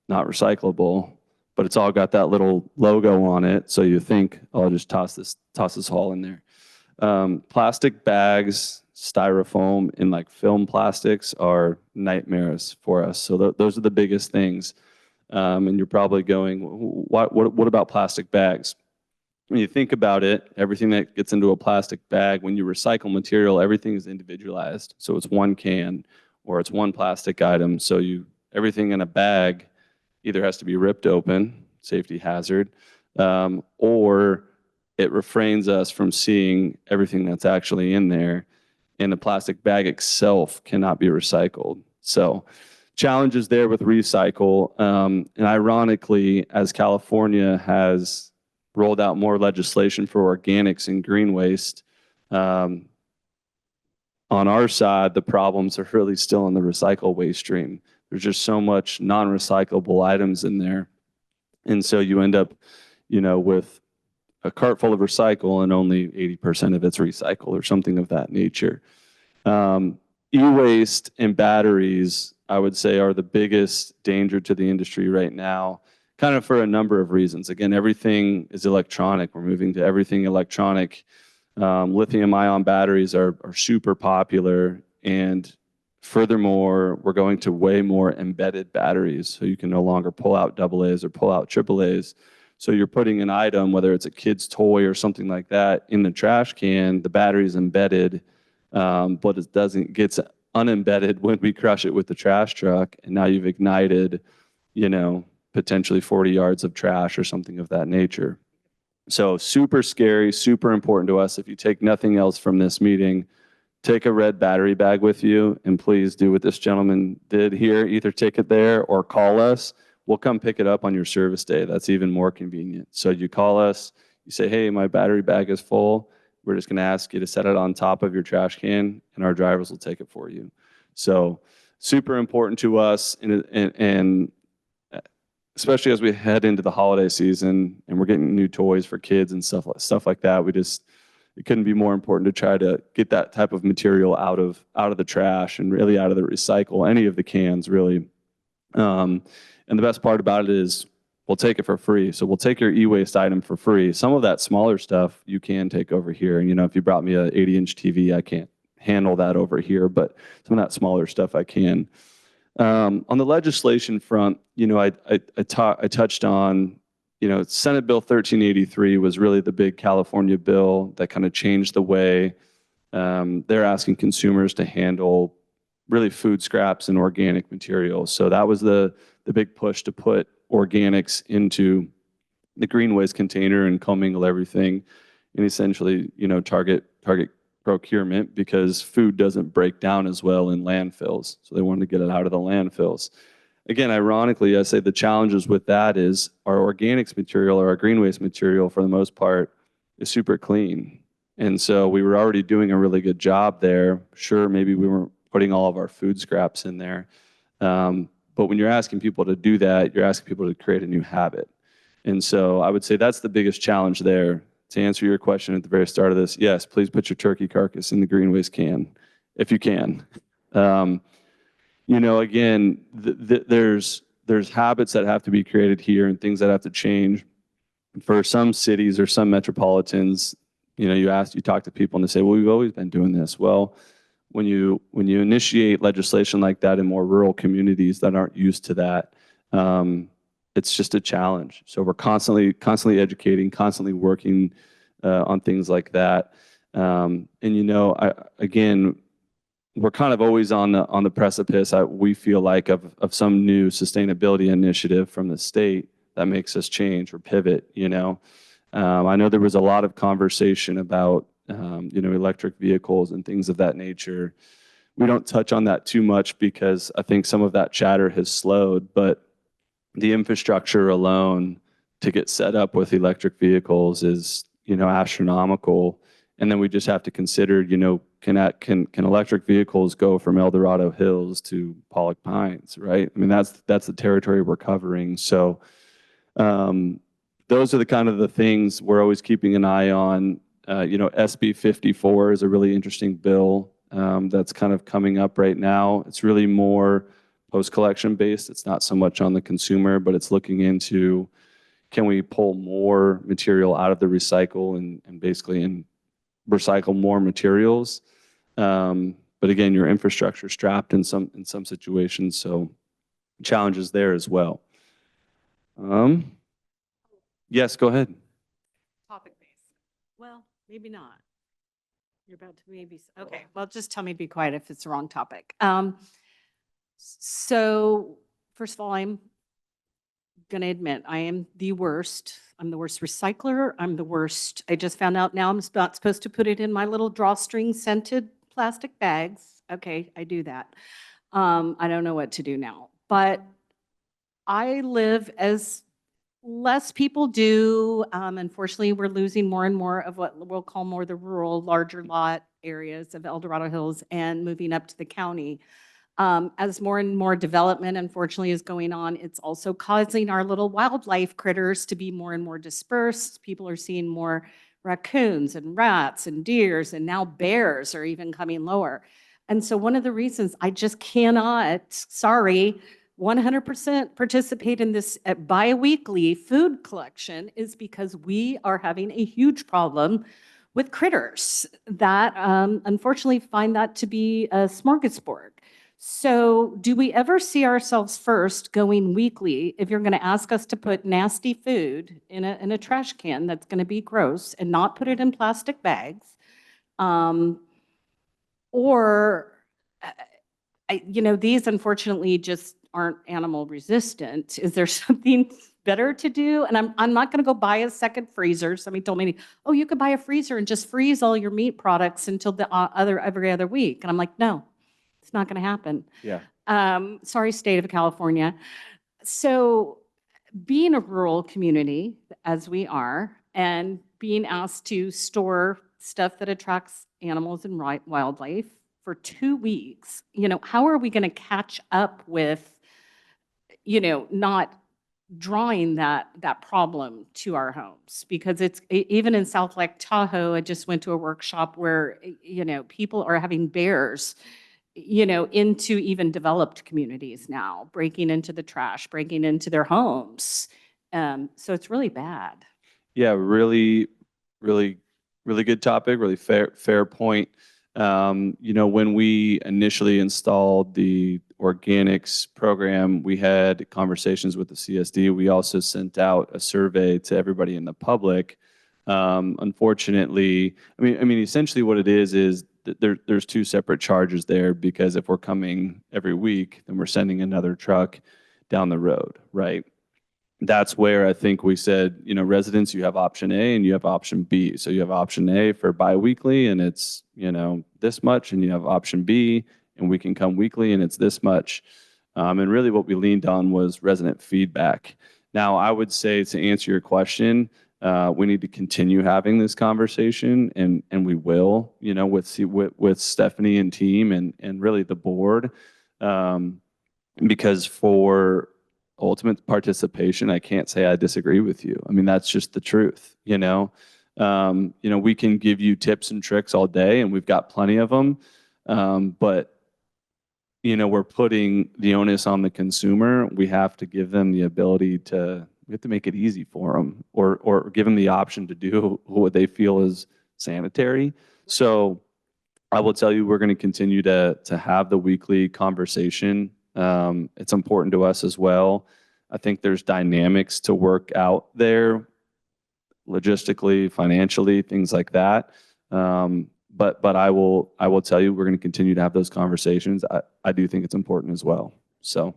[SPEAKER 8] not recyclable, but it's all got that little logo on it. So you think, oh, I'll just toss this all in there. Plastic bags, styrofoam, and like film plastics are nightmares for us. So those are the biggest things. And you're probably going, what about plastic bags? When you think about it, everything that gets into a plastic bag, when you recycle material, everything is individualized. So it's one can or it's one plastic item. So everything in a bag either has to be ripped open, safety hazard, or it refrains us from seeing everything that's actually in there. And the plastic bag itself cannot be recycled. So challenges there with recycle. And ironically, as California has rolled out more legislation for organics and green waste, on our side, the problems are really still in the recycle waste stream. There's just so much non-recyclable items in there. And so you end up, with a cart full of recycle and only 80% of it's recycled or something of that nature. E-waste and batteries, I would say, are the biggest danger to the industry right now, kind of for a number of reasons. Again, everything is electronic. We're moving to everything electronic. Lithium-ion batteries are super popular. And furthermore, we're going to way more embedded batteries. So you can no longer pull out AA's or pull out AAA's. So you're putting an item, whether it's a kid's toy or something like that, in the trash can, the battery's embedded, but it gets unembedded when we crush it with the trash truck. And now you've ignited, potentially 40 yards of trash or something of that nature. So super scary, super important to us. If you take nothing else from this meeting, take a red battery bag with you, and please do what this gentleman did here. Either take it there or call us. We'll come pick it up on your service day. That's even more convenient. So you call us, you say, hey, my battery bag is full. We're just going to ask you to set it on top of your trash can, and our drivers will take it for you. So super important to us, and especially as we head into the holiday season and we're getting new toys for kids and stuff like that. It couldn't be more important to try to get that type of material out of the trash and really out of the recycle, any of the cans really. And the best part about it is we'll take it for free. So we'll take your e-waste item for free. Some of that smaller stuff you can take over here. If you brought me an 80-inch TV, I can't handle that over here, but some of that smaller stuff I can. On the legislation front, I touched on, Senate Bill 1383 was really the big California bill that kind of changed the way they're asking consumers to handle really food scraps and organic materials. So that was the big push to put organics into the green waste container and commingle everything, and essentially, target procurement, because food doesn't break down as well in landfills. So they wanted to get it out of the landfills. Again, ironically, I say the challenges with that is our organics material or our green waste material, for the most part, is super clean. And so we were already doing a really good job there. Sure, maybe we weren't putting all of our food scraps in there. But when you're asking people to do that, you're asking people to create a new habit. And so I would say that's the biggest challenge there. To answer your question at the very start of this, yes, please put your turkey carcass in the green waste can, if you can. Again, there's habits that have to be created here and things that have to change. For some cities or some metropolitans, you talk to people and they say, well, we've always been doing this. Well, when you initiate legislation like that in more rural communities that aren't used to that, it's just a challenge. So we're constantly educating, constantly working on things like that. Again, we're kind of always on the precipice. We feel like of some new sustainability initiative from the state that makes us change or pivot. I know there was a lot of conversation about electric vehicles and things of that nature. We don't touch on that too much because I think some of that chatter has slowed, but the infrastructure alone to get set up with electric vehicles is, astronomical. And then we just have to consider, can electric vehicles go from El Dorado Hills to Pollock Pines, right? I mean, that's the territory we're covering. So those are the kind of the things we're always keeping an eye on. SB 54 is a really interesting bill that's kind of coming up right now. It's really more post-collection based. It's not so much on the consumer, but it's looking into, can we pull more material out of the recycle and basically recycle more materials? But again, your infrastructure is strapped in some situations, so challenges there as well. Yes, go ahead.
[SPEAKER 4] Topic based. Well, maybe not. You're about to maybe, okay, well, just tell me to be quiet if it's the wrong topic. So first of all, I'm going to admit I am the worst. I'm the worst recycler. I'm the worst. I just found out now I'm not supposed to put it in my little drawstring scented plastic bags. Okay, I do that. I don't know what to do now, but I live as less people do. Unfortunately, we're losing more and more of what we'll call more the rural, larger lot areas of El Dorado Hills and moving up to the county. As more and more development, unfortunately, is going on, it's also causing our little wildlife critters to be more and more dispersed. People are seeing more raccoons and rats and deers, and now bears are even coming lower. And so one of the reasons I just cannot, sorry, 100% participate in this bi-weekly food collection is because we are having a huge problem with critters that unfortunately find that to be a smorgasbord. So do we ever see ourselves first going weekly if you're going to ask us to put nasty food in a trash can that's going to be gross and not put it in plastic bags? These unfortunately just aren't animal resistant. Is there something better to do? And I'm not going to go buy a second freezer. Somebody told me, oh, you could buy a freezer and just freeze all your meat products until the every other week. And I'm like, no, it's not going to happen.
[SPEAKER 8] Yeah.
[SPEAKER 4] Sorry, state of California. So being a rural community, as we are, and being asked to store stuff that attracts animals and wildlife for 2 weeks, how are we going to catch up with, not drawing that problem to our homes? Because it's even in South Lake Tahoe, I just went to a workshop where, people are having bears, into even developed communities now, breaking into the trash, breaking into their homes. So it's really bad.
[SPEAKER 8] Yeah, really, really, really good topic, really fair point. When we initially installed the organics program, we had conversations with the CSD. We also sent out a survey to everybody in the public. Unfortunately, essentially what it is that there's two separate charges there, because if we're coming every week, then we're sending another truck down the road, right? That's where I think we said, residents, you have option A and you have option B. So you have option A for biweekly and it's, this much, and you have option B and we can come weekly and it's this much. And really what we leaned on was resident feedback. Now, I would say, to answer your question, we need to continue having this conversation, and we will, with Stephanie and team and really the board, because for ultimate participation, I can't say I disagree with you. That's just the truth. We can give you tips and tricks all day, and we've got plenty of them, but we're putting the onus on the consumer. We have to give them the ability to. We have to make it easy for them, or give them the option to do what they feel is sanitary. So I will tell you, we're going to continue to have the weekly conversation. It's important to us as well. I think there's dynamics to work out there, logistically, financially, things like that. But I will tell you, we're going to continue to have those conversations. I do think it's important as well. So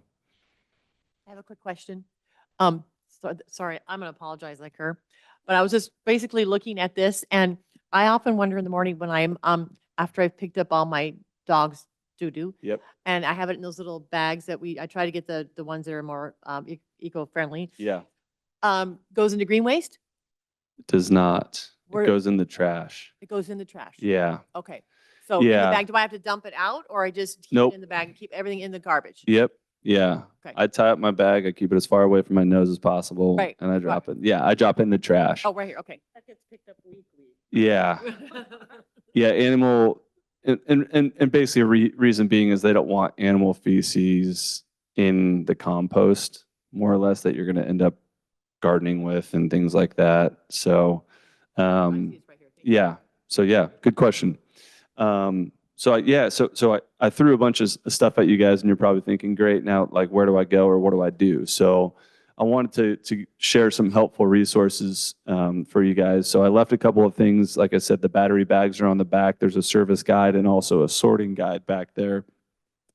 [SPEAKER 7] I have a quick question. Sorry, I'm going to apologize like her, but I was just basically looking at this, and I often wonder in the morning when I'm after I've picked up all my dog's doo-doo.
[SPEAKER 8] Yep.
[SPEAKER 7] And I have it in those little bags that I try to get the ones that are more eco-friendly.
[SPEAKER 8] yeah,
[SPEAKER 7] Goes into green waste?
[SPEAKER 8] it does not.
[SPEAKER 7] Where-
[SPEAKER 8] It goes in the trash.
[SPEAKER 7] It goes in the trash.
[SPEAKER 8] Yeah.
[SPEAKER 7] Okay. So in the
[SPEAKER 8] Yeah.
[SPEAKER 7] bag, do I have to dump it out, or I just keep
[SPEAKER 8] Nope.
[SPEAKER 7] it in the bag and keep everything in the garbage?
[SPEAKER 8] Yep. Yeah.
[SPEAKER 7] Okay.
[SPEAKER 8] I tie up my bag. I keep it as far away from my nose as possible.
[SPEAKER 7] Right.
[SPEAKER 8] And I drop it. Yeah, I drop it in the trash.
[SPEAKER 7] Oh, right here. Okay.
[SPEAKER 4] That gets picked up weekly.
[SPEAKER 8] Yeah, yeah, animal, and basically reason being is they don't want animal feces in the compost, more or less, that you're gonna end up gardening with and things like that. So, yeah, so yeah, good question. I threw a bunch of stuff at you guys, and you're probably thinking, great, now, like, where do I go or what do I do? So I wanted to share some helpful resources for you guys. So I left a couple of things. Like I said, the battery bags are on the back. There's a service guide and also a sorting guide back there.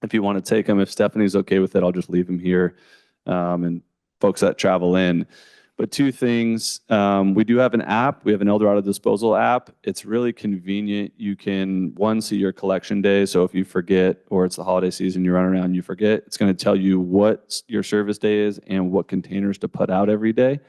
[SPEAKER 8] If you want to take them, if Stephanie's okay with it, I'll just leave them here. And folks that travel in. But two things, we do have an app. We have an Dorado Disposal app. It's really convenient. You can, one, see your collection day. So if you forget, or it's the holiday season, you run around and you forget, it's going to tell you what your service day is and what containers to put out every day.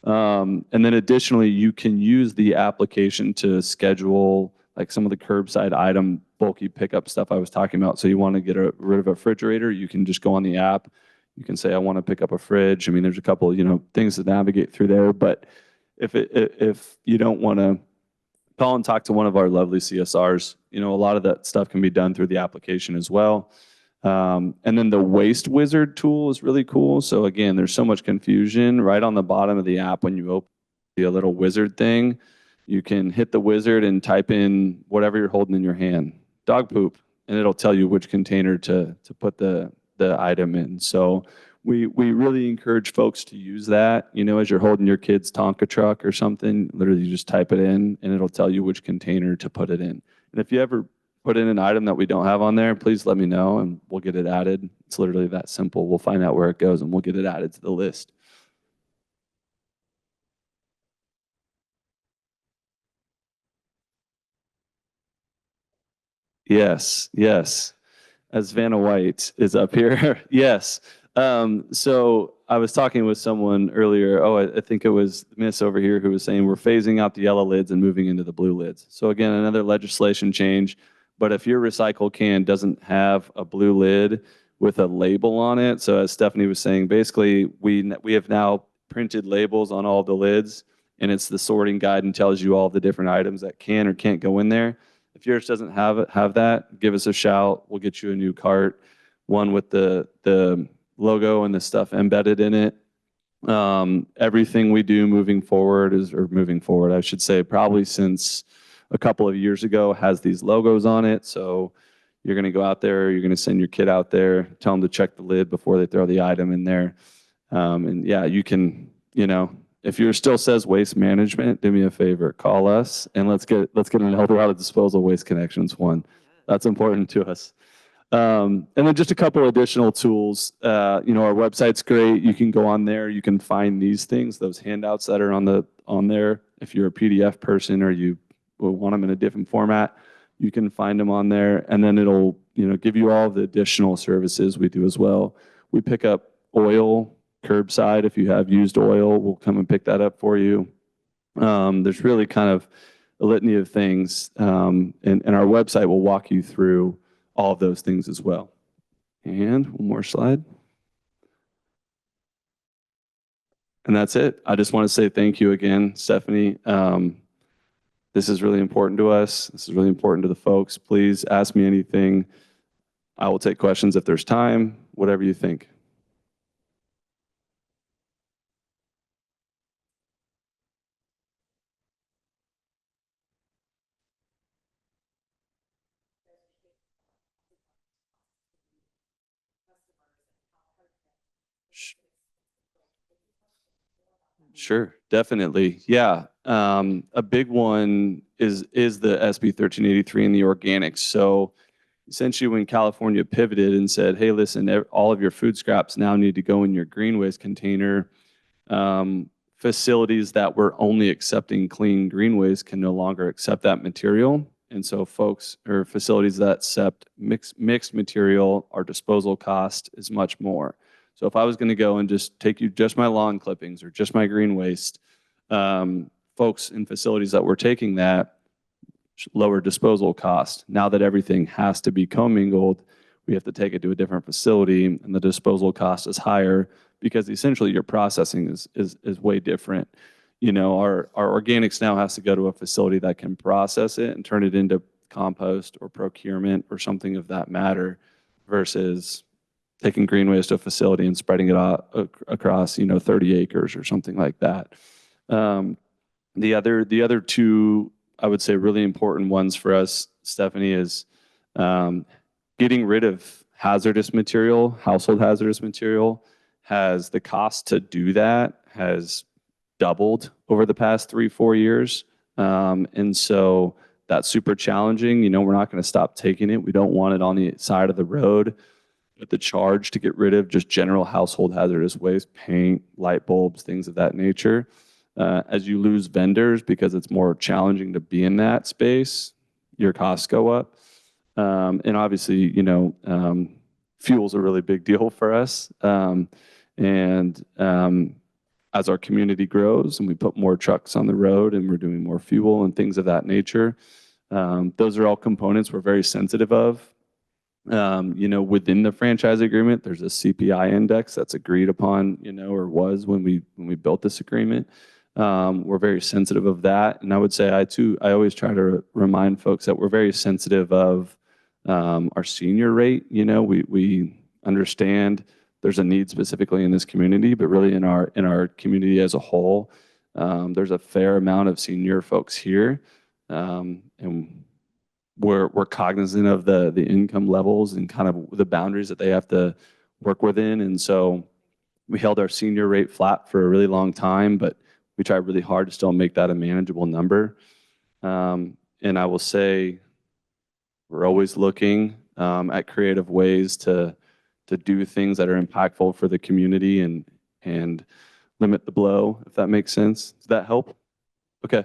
[SPEAKER 8] And then additionally, you can use the application to schedule like some of the curbside item bulky pickup stuff I was talking about. So you want to get rid of a refrigerator, you can just go on the app. You can say, I want to pick up a fridge. I mean, there's a couple, things to navigate through there. But if you don't want to call and talk to one of our lovely CSRs, a lot of that stuff can be done through the application as well. And then the Waste Wizard tool is really cool. So again, there's so much confusion. Right on the bottom of the app, when you open a little wizard thing, you can hit the wizard and type in whatever you're holding in your hand, dog poop, and it'll tell you which container to put the item in. So we really encourage folks to use that, as you're holding your kid's Tonka truck or something, literally you just type it in and it'll tell you which container to put it in. And if you ever put in an item that we don't have on there, please let me know and we'll get it added. It's literally that simple. We'll find out where it goes and we'll get it added to the list. Yes, yes. As Vanna White is up here. Yes. So I was talking with someone earlier. I think it was Miss over here who was saying we're phasing out the yellow lids and moving into the blue lids. So again, another legislation change. But if your recycle can doesn't have a blue lid with a label on it, so as Stephanie was saying, basically we have now printed labels on all the lids, and it's the sorting guide and tells you all the different items that can or can't go in there. If yours doesn't have that, give us a shout. We'll get you a new cart, one with the logo and the stuff embedded in it. Everything we do moving forward, I should say, probably since a couple of years ago, has these logos on it. So you're going to go out there, you're going to send your kid out there, tell them to check the lid before they throw the item in there. And yeah, you can, if yours still says waste management, do me a favor, call us and let's get an Dorado Disposal Waste Connections one. That's important to us. And then just a couple additional tools. Our website's great. You can go on there. You can find these things, those handouts that are on there. If you're a PDF person or you want them in a different format, you can find them on there. And then it'll give you all the additional services we do as well. We pick up oil curbside. If you have used oil, we'll come and pick that up for you. There's really kind of a litany of things, and our website will walk you through all of those things as well. And one more slide. And that's it. I just want to say thank you again, Stephanie. This is really important to us. This is really important to the folks. Please ask me anything. I will take questions if there's time, whatever you think. Sure, definitely. Yeah. A big one is the SB 1383 and the organics. So essentially when California pivoted and said, hey, listen, all of your food scraps now need to go in your green waste container, facilities that were only accepting clean green waste can no longer accept that material. And so folks or facilities that accept mixed material, our disposal cost is much more. So if I was going to go and just take you just my lawn clippings or just my green waste, folks in facilities that were taking that lower disposal cost. Now that everything has to be commingled, we have to take it to a different facility, and the disposal cost is higher because essentially your processing is way different. our organics now has to go to a facility that can process it and turn it into compost or procurement or something of that matter versus taking green waste to a facility and spreading it out across, 30 acres or something like that. The other two, I would say, really important ones for us, Stephanie, is getting rid of hazardous material, household hazardous material. The cost to do that has doubled over the past 3-4 years. And so that's super challenging. We're not going to stop taking it. We don't want it on the side of the road. But the charge to get rid of just general household hazardous waste, paint, light bulbs, things of that nature, as you lose vendors because it's more challenging to be in that space, your costs go up. And obviously, fuel's a really big deal for us. As our community grows and we put more trucks on the road and we're doing more fuel and things of that nature, those are all components we're very sensitive of. Within the franchise agreement, there's a CPI index that's agreed upon, or was when we built this agreement. We're very sensitive of that. And I would say I always try to remind folks that we're very sensitive of our senior rate. We understand there's a need specifically in this community, but really in our community as a whole, there's a fair amount of senior folks here. And we're cognizant of the income levels and kind of the boundaries that they have to work within. And so we held our senior rate flat for a really long time, but we tried really hard to still make that a manageable number. And I will say we're always looking at creative ways to do things that are impactful for the community and limit the blow, if that makes sense. Does that help? Okay.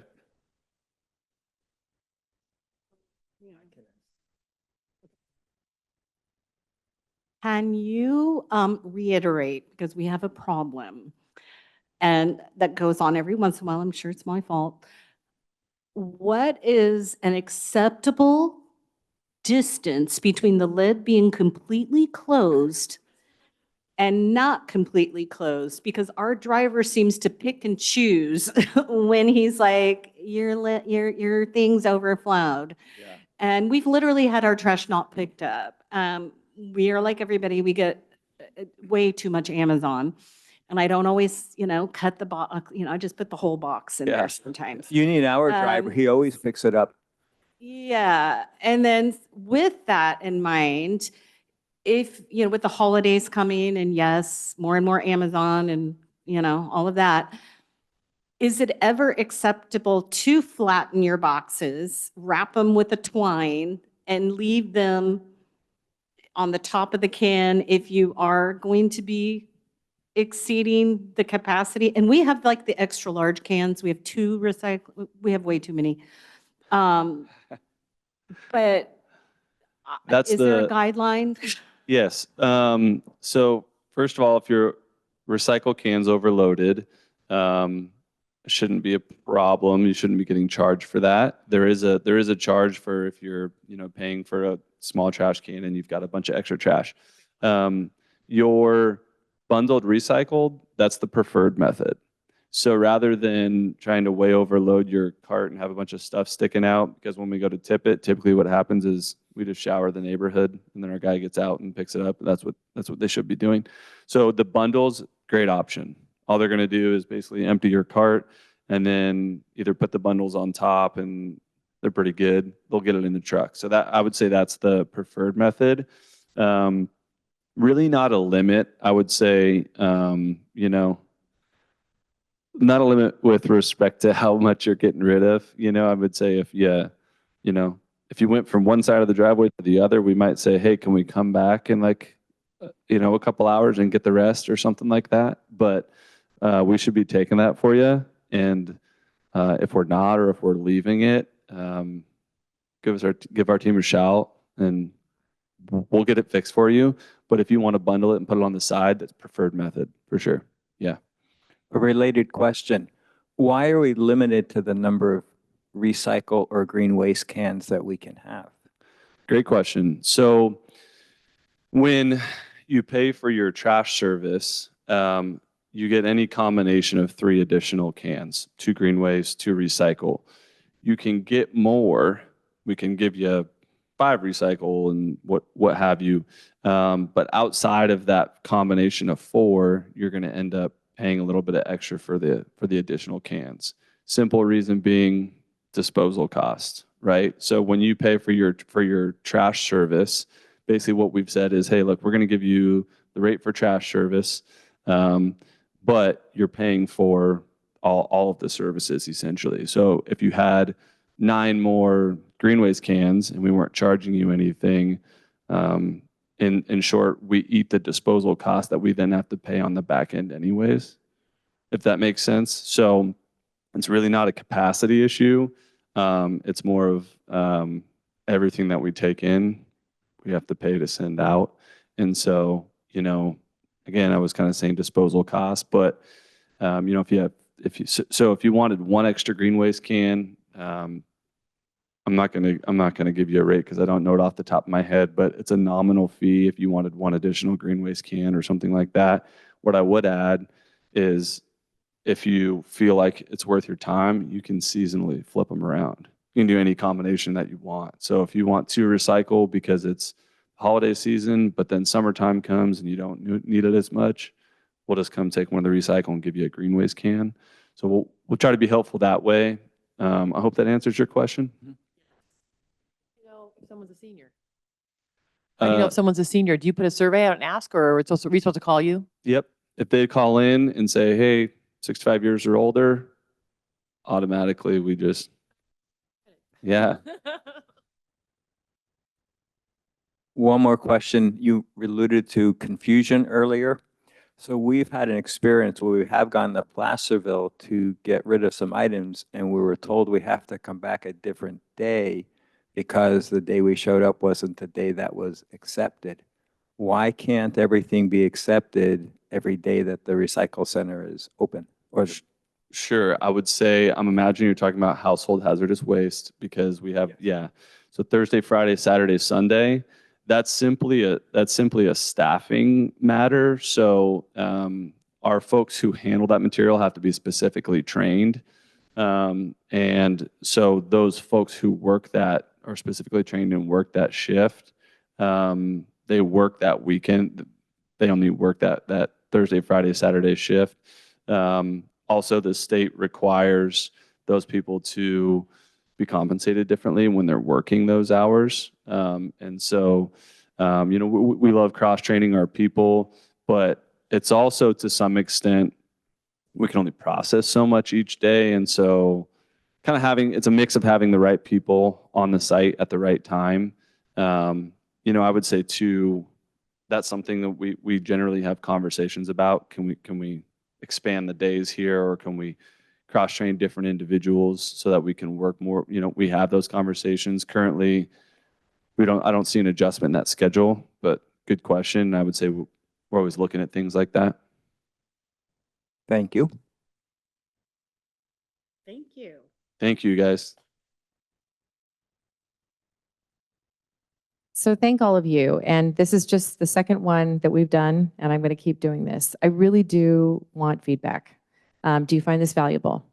[SPEAKER 4] Can you reiterate, because we have a problem, and that goes on every once in a while, I'm sure it's my fault. What is an acceptable distance between the lid being completely closed and not completely closed? Because our driver seems to pick and choose when he's like, your thing's overflowed.
[SPEAKER 8] Yeah.
[SPEAKER 4] And we've literally had our trash not picked up. We are like everybody, we get way too much Amazon. And I don't always, cut the box, I just put the whole box in
[SPEAKER 8] Yeah.
[SPEAKER 4] there sometimes.
[SPEAKER 3] You need our driver. He always picks it up.
[SPEAKER 4] Yeah, and then with that in mind, if, with the holidays coming and yes, more and more Amazon and, all of that, is it ever acceptable to flatten your boxes, wrap them with a twine and leave them on the top of the can if you are going to be exceeding the capacity? And we have like the extra large cans. We have 2 recycle. We have way too many. But is there a guideline?
[SPEAKER 8] Yes. So first of all, if your recycle can's overloaded, shouldn't be a problem. You shouldn't be getting charged for that. There is a charge for if you're paying for a small trash can and you've got a bunch of extra trash. Your bundled recycled, that's the preferred method. So rather than trying to way overload your cart and have a bunch of stuff sticking out, because when we go to tip it, typically what happens is we just shower the neighborhood and then our guy gets out and picks it up. That's what they should be doing. So the bundles, great option. All they're going to do is basically empty your cart and then either put the bundles on top, and they're pretty good. They'll get it in the truck. So that, I would say, that's the preferred method. Really not a limit. I would say, not a limit with respect to how much you're getting rid of. I would say if you went from one side of the driveway to the other, we might say, hey, can we come back in a couple hours and get the rest or something like that. But we should be taking that for you. And if we're not, or if we're leaving it, give our team a shout and we'll get it fixed for you. But if you want to bundle it and put it on the side, that's preferred method for sure. Yeah.
[SPEAKER 3] A related question. Why are we limited to the number of recycle or green waste cans that we can have?
[SPEAKER 8] Great question. So when you pay for your trash service, you get any combination of 3 additional cans, 2 green waste, 2 recycle. You can get more. We can give you 5 recycle and what have you. But outside of that combination of 4, you're going to end up paying a little bit of extra for the additional cans. Simple reason being disposal cost, right? So when you pay for your trash service, basically what we've said is, hey, look, we're going to give you the rate for trash service, but you're paying for all of the services essentially. So if you had 9 more green waste cans and we weren't charging you anything, in short, we eat the disposal cost that we then have to pay on the back end anyways, if that makes sense. So it's really not a capacity issue. It's more of everything that we take in, we have to pay to send out. And so, you know, again, I was kind of saying disposal costs, but you know, if you wanted 1 extra green waste can, I'm not gonna give you a rate because I don't know it off the top of my head, but it's a nominal fee if you wanted 1 additional green waste can or something like that. What I would add is if you feel like it's worth your time, you can seasonally flip them around. You can do any combination that you want. So if you want to recycle because it's holiday season, but then summertime comes and you don't need it as much, we'll just come take one of the recycle and give you a green waste can. So we'll try to be helpful that way. I hope that answers your question.
[SPEAKER 7] You know, if someone's a senior. How do you know if someone's a senior? Do you put a survey out and ask, or are we supposed to call you?
[SPEAKER 8] Yep. If they call in and say, hey, 65 years or older, automatically we just, yeah.
[SPEAKER 3] One more question. You alluded to confusion earlier. So we've had an experience where we have gone to Placerville to get rid of some items, and we were told we have to come back a different day because the day we showed up wasn't the day that was accepted. Why can't everything be accepted every day that the recycle center is open? Or
[SPEAKER 8] Sure. I would say, I'm imagining you're talking about household hazardous waste because we have, yeah. So Thursday, Friday, Saturday, Sunday, that's simply a staffing matter. So our folks who handle that material have to be specifically trained. And so those folks who work that are specifically trained and work that shift, they work that weekend. They only work that Thursday, Friday, Saturday shift. Also, the state requires those people to be compensated differently when they're working those hours. And so, you know, we love cross-training our people, but it's also to some extent, we can only process so much each day. And so kind of it's a mix of having the right people on the site at the right time. You know, I would say too, that's something that we generally have conversations about. Can we expand the days here, or can we cross-train different individuals so that we can work more? You know, we have those conversations. Currently, I don't see an adjustment in that schedule, but good question. I would say we're always looking at things like that.
[SPEAKER 3] thank you.
[SPEAKER 4] Thank you.
[SPEAKER 8] Thank you, guys.
[SPEAKER 1] So thank all of you. And this is just the second one that we've done, and I'm going to keep doing this. I really do want feedback. Do you find this valuable?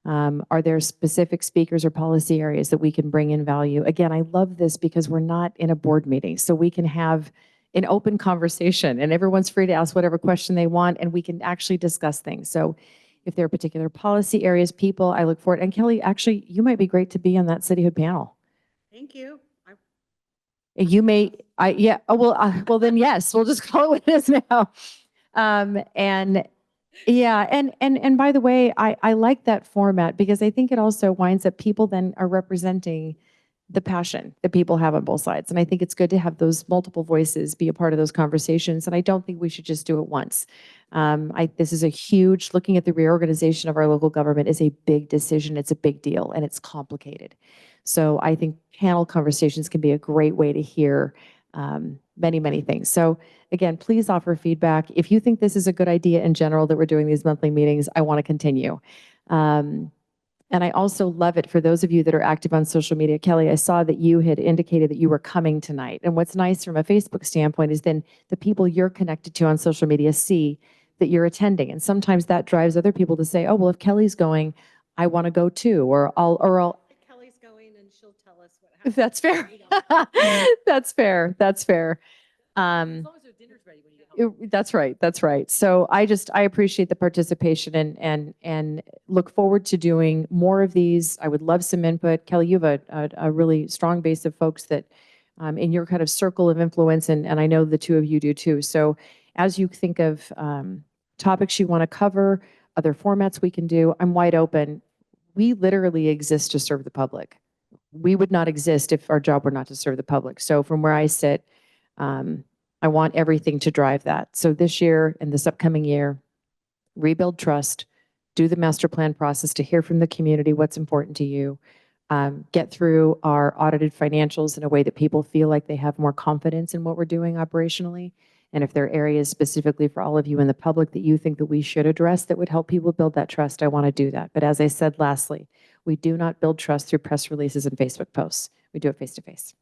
[SPEAKER 1] Are there specific speakers or policy areas that we can bring in value? Again, I love this because we're not in a board meeting, so we can have an open conversation and everyone's free to ask whatever question they want, and we can actually discuss things. So if there are particular policy areas, people, I look forward. And Kelly, actually, you might be great to be on that cityhood panel.
[SPEAKER 4] Thank you.
[SPEAKER 1] You may, yeah, oh, well then yes, we'll just call it what it is now. And yeah, and by the way, I like that format because I think it also winds up people then are representing the passion that people have on both sides. And I think it's good to have those multiple voices be a part of those conversations. And I don't think we should just do it once. This is a huge, looking at the reorganization of our local government is a big decision. It's a big deal and it's complicated. So I think panel conversations can be a great way to hear many, many things. So again, please offer feedback. If you think this is a good idea in general that we're doing these monthly meetings, I want to continue. And I also love it for those of you that are active on social media. Kelly, I saw that you had indicated that you were coming tonight. And what's nice from a Facebook standpoint is then the people you're connected to on social media see that you're attending. And sometimes that drives other people to say, oh, well, if Kelly's going, I want to go too, or I'll.
[SPEAKER 4] Kelly's going and she'll tell us what happened.
[SPEAKER 1] That's fair. That's fair. That's fair.
[SPEAKER 7] As long as the dinner's ready when you get home.
[SPEAKER 1] That's right. That's right. So I appreciate the participation and look forward to doing more of these. I would love some input. Kelly, you have a really strong base of folks that in your kind of circle of influence, and I know the two of you do too. So as you think of topics you want to cover, other formats we can do, I'm wide open. We literally exist to serve the public. We would not exist if our job were not to serve the public. So from where I sit, I want everything to drive that. So this year and this upcoming year, rebuild trust, do the master plan process to hear from the community what's important to you, get through our audited financials in a way that people feel like they have more confidence in what we're doing operationally. And if there are areas specifically for all of you in the public that you think that we should address that would help people build that trust, I want to do that. But as I said, lastly, we do not build trust through press releases and Facebook posts. We do it face to face.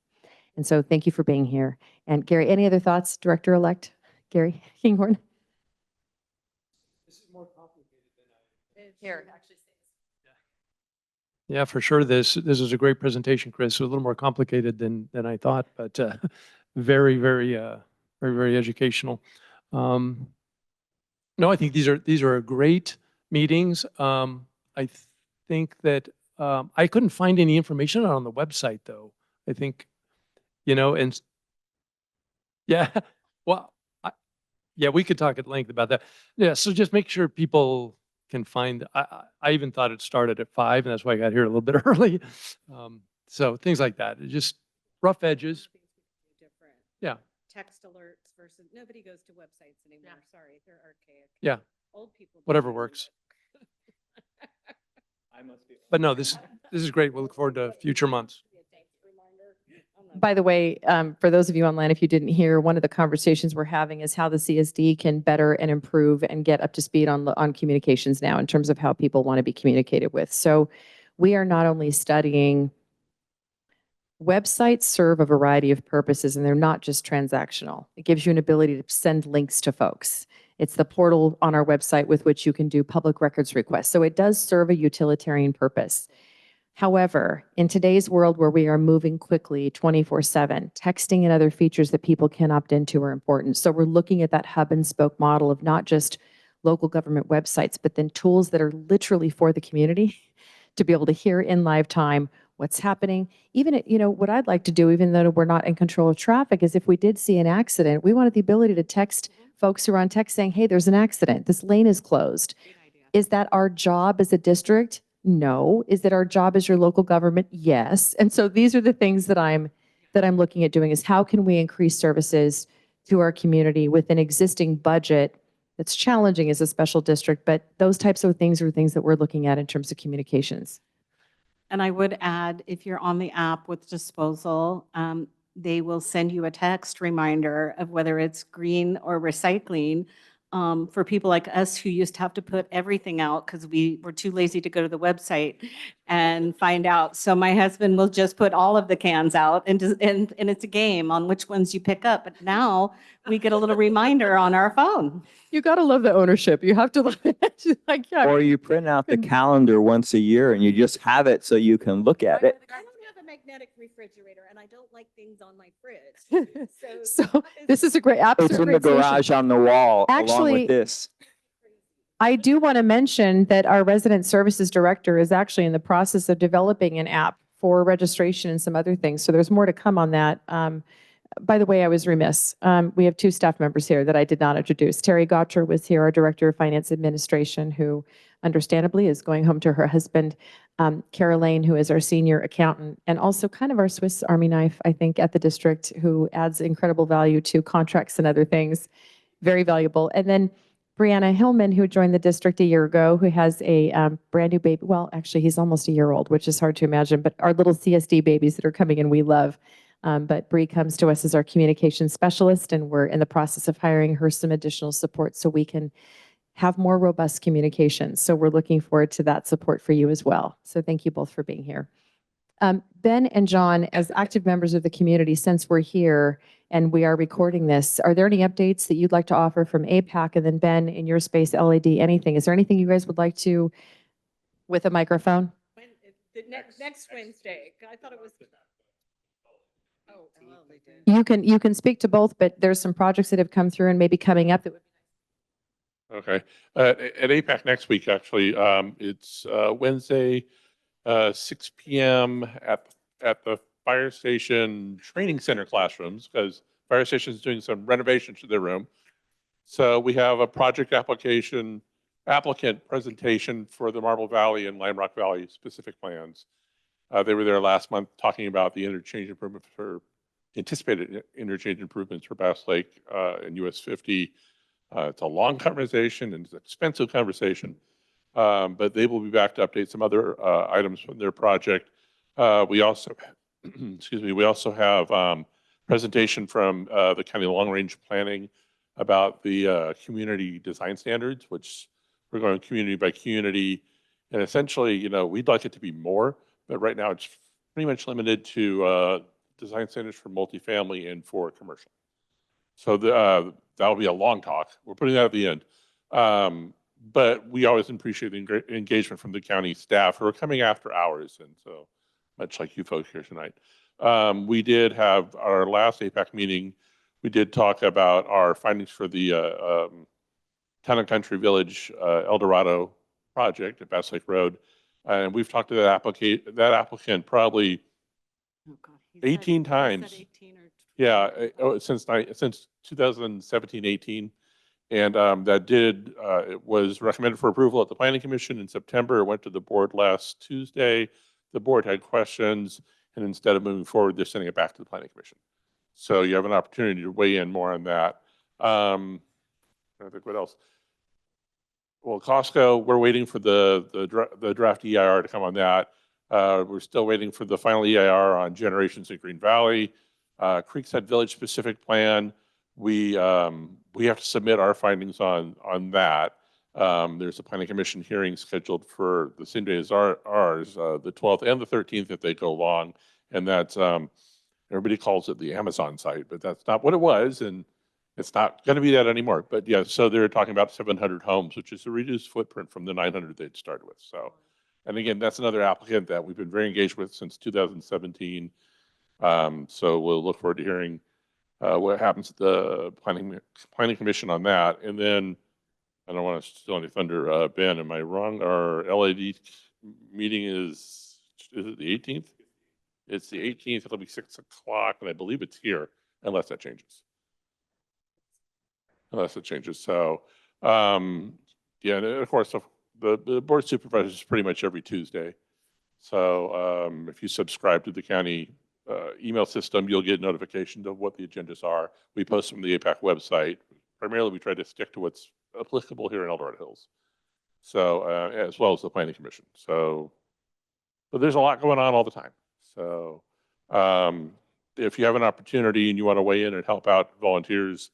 [SPEAKER 1] And so thank you for being here. And Gary, any other thoughts, Director-elect Gary Kinghorn?
[SPEAKER 2] This is more complicated than I.
[SPEAKER 7] Here, actually.
[SPEAKER 2] Yeah, for sure. This is a great presentation, Chris. A little more complicated than I thought, but very, very educational. No, I think these are great meetings. I think that I couldn't find any information on the website, though. I think, and yeah, well, yeah, we could talk at length about that. Yeah, so just make sure people can find. I even thought it started at 5, and that's why I got here a little bit early. So things like that, just rough edges.
[SPEAKER 4] Different.
[SPEAKER 2] Yeah.
[SPEAKER 4] Text alerts versus, nobody goes to websites anymore.
[SPEAKER 7] Yeah.
[SPEAKER 4] Sorry, they're archaic.
[SPEAKER 2] Yeah.
[SPEAKER 4] Old people.
[SPEAKER 2] Whatever works. But no, this is great. We'll look forward to future months.
[SPEAKER 1] By the way, for those of you online, if you didn't hear, one of the conversations we're having is how the CSD can better and improve and get up to speed on communications now in terms of how people want to be communicated with. So we are not only studying websites serve a variety of purposes, and they're not just transactional. It gives you an ability to send links to folks. It's the portal on our website with which you can do public records requests. So it does serve a utilitarian purpose. However, in today's world where we are moving quickly 24/7, texting and other features that people can opt into are important. So we're looking at that hub and spoke model of not just local government websites, but then tools that are literally for the community to be able to hear in live time what's happening. Even, what I'd like to do, even though we're not in control of traffic, is if we did see an accident, we wanted the ability to text folks who are on text saying, hey, there's an accident. This lane is closed. Is that our job as a district? No. Is that our job as your local government? Yes. And so these are the things that I'm looking at doing, is how can we increase services to our community with an existing budget that's challenging as a special district, but those types of things are things that we're looking at in terms of communications.
[SPEAKER 4] And I would add, if you're on the app with Disposal, they will send you a text reminder of whether it's green or recycling. For people like us who used to have to put everything out because we were too lazy to go to the website and find out. So my husband will just put all of the cans out, and it's a game on which ones you pick up. But now we get a little reminder on our phone.
[SPEAKER 1] You got to love the ownership. You have to love it. Like, yeah.
[SPEAKER 3] Or you print out the calendar once a year and you just have it so you can look at it.
[SPEAKER 4] I don't have a magnetic refrigerator, and I don't like things on my fridge.
[SPEAKER 1] So this is a great app.
[SPEAKER 3] It's in the garage on the wall along
[SPEAKER 1] Actually,
[SPEAKER 3] with this.
[SPEAKER 1] I do want to mention that our resident services director is actually in the process of developing an app for registration and some other things. So there's more to come on that. By the way, I was remiss. We have 2 staff members here that I did not introduce. Terry Gotcher was here, our Director of Finance Administration, who understandably is going home to her husband. Caroline, who is our senior accountant, and also kind of our Swiss Army knife, I think, at the district, who adds incredible value to contracts and other things. Very valuable. And then Brianna Hillman, who joined the district a year ago, who has a brand new baby. Well, actually, he's almost a year old, which is hard to imagine, but our little CSD babies that are coming in, we love. But Bree comes to us as our communications specialist, and we're in the process of hiring her some additional support so we can have more robust communications. So we're looking forward to that support for you as well. So thank you both for being here. Ben and John, as active members of the community, since we're here, and we are recording this. Are there any updates that you'd like to offer from APAC? And then Ben, in your space, LAD, anything? Is there anything you guys would like to, with a microphone?
[SPEAKER 4] Next Wednesday. I thought it was.
[SPEAKER 1] You can speak to both, but there's some projects that have come through and maybe coming up that would.
[SPEAKER 5] Okay. At APAC next week, actually, it's Wednesday, 6 p.m. at the fire station training center classrooms, because fire station is doing some renovations to their room. So we have a project applicant presentation for the Marble Valley and Lime Rock Valley specific plans. They were there last month talking about the anticipated interchange improvements for Bass Lake and US 50. It's a long conversation and it's an expensive conversation, but they will be back to update some other items from their project. We also, excuse me, we also have presentation from the county long range planning about the community design standards, which we're going community by community. And essentially, you know, we'd like it to be more, but right now it's pretty much limited to design standards for multifamily and for commercial. So that'll be a long talk. We're putting that at the end. But we always appreciate the engagement from the county staff who are coming after hours. And so much like you folks here tonight. We did have our last APAC meeting. We did talk about our findings for the Town and Country Village El Dorado project at Bass Lake Road. And we've talked to that applicant probably 18 times. Yeah, since 2017, 18. And it was recommended for approval at the Planning Commission in September. It went to the board last Tuesday. The board had questions, and instead of moving forward, they're sending it back to the Planning Commission. So you have an opportunity to weigh in more on that. I think what else? Well, Costco, we're waiting for the draft EIR to come on that. We're still waiting for the final EIR on Generations at Green Valley. Creekside Village specific plan. We have to submit our findings on that. There's a Planning Commission hearing scheduled for the same day as ours, the 12th and the 13th if they go long. And that's, everybody calls it the Amazon site, but that's not what it was. And it's not going to be that anymore. But yeah, so they're talking about 700 homes, which is a reduced footprint from the 900 they'd started with. So, and again, that's another applicant that we've been very engaged with since 2017. So we'll look forward to hearing what happens at the planning commission on that. And then I don't want to steal any thunder. Ben, am I wrong? Our LAD meeting is it the 18th? It's the 18th. It'll be 6 o'clock, and I believe it's here, unless that changes. So, yeah, and of course, the board of supervisors is pretty much every Tuesday. So if you subscribe to the county email system, you'll get notifications of what the agendas are. We post from the APAC website. Primarily, we try to stick to what's applicable here in El Dorado Hills. So, as well as the Planning Commission. So, but there's a lot going on all the time. So, if you have an opportunity and you want to weigh in and help out volunteers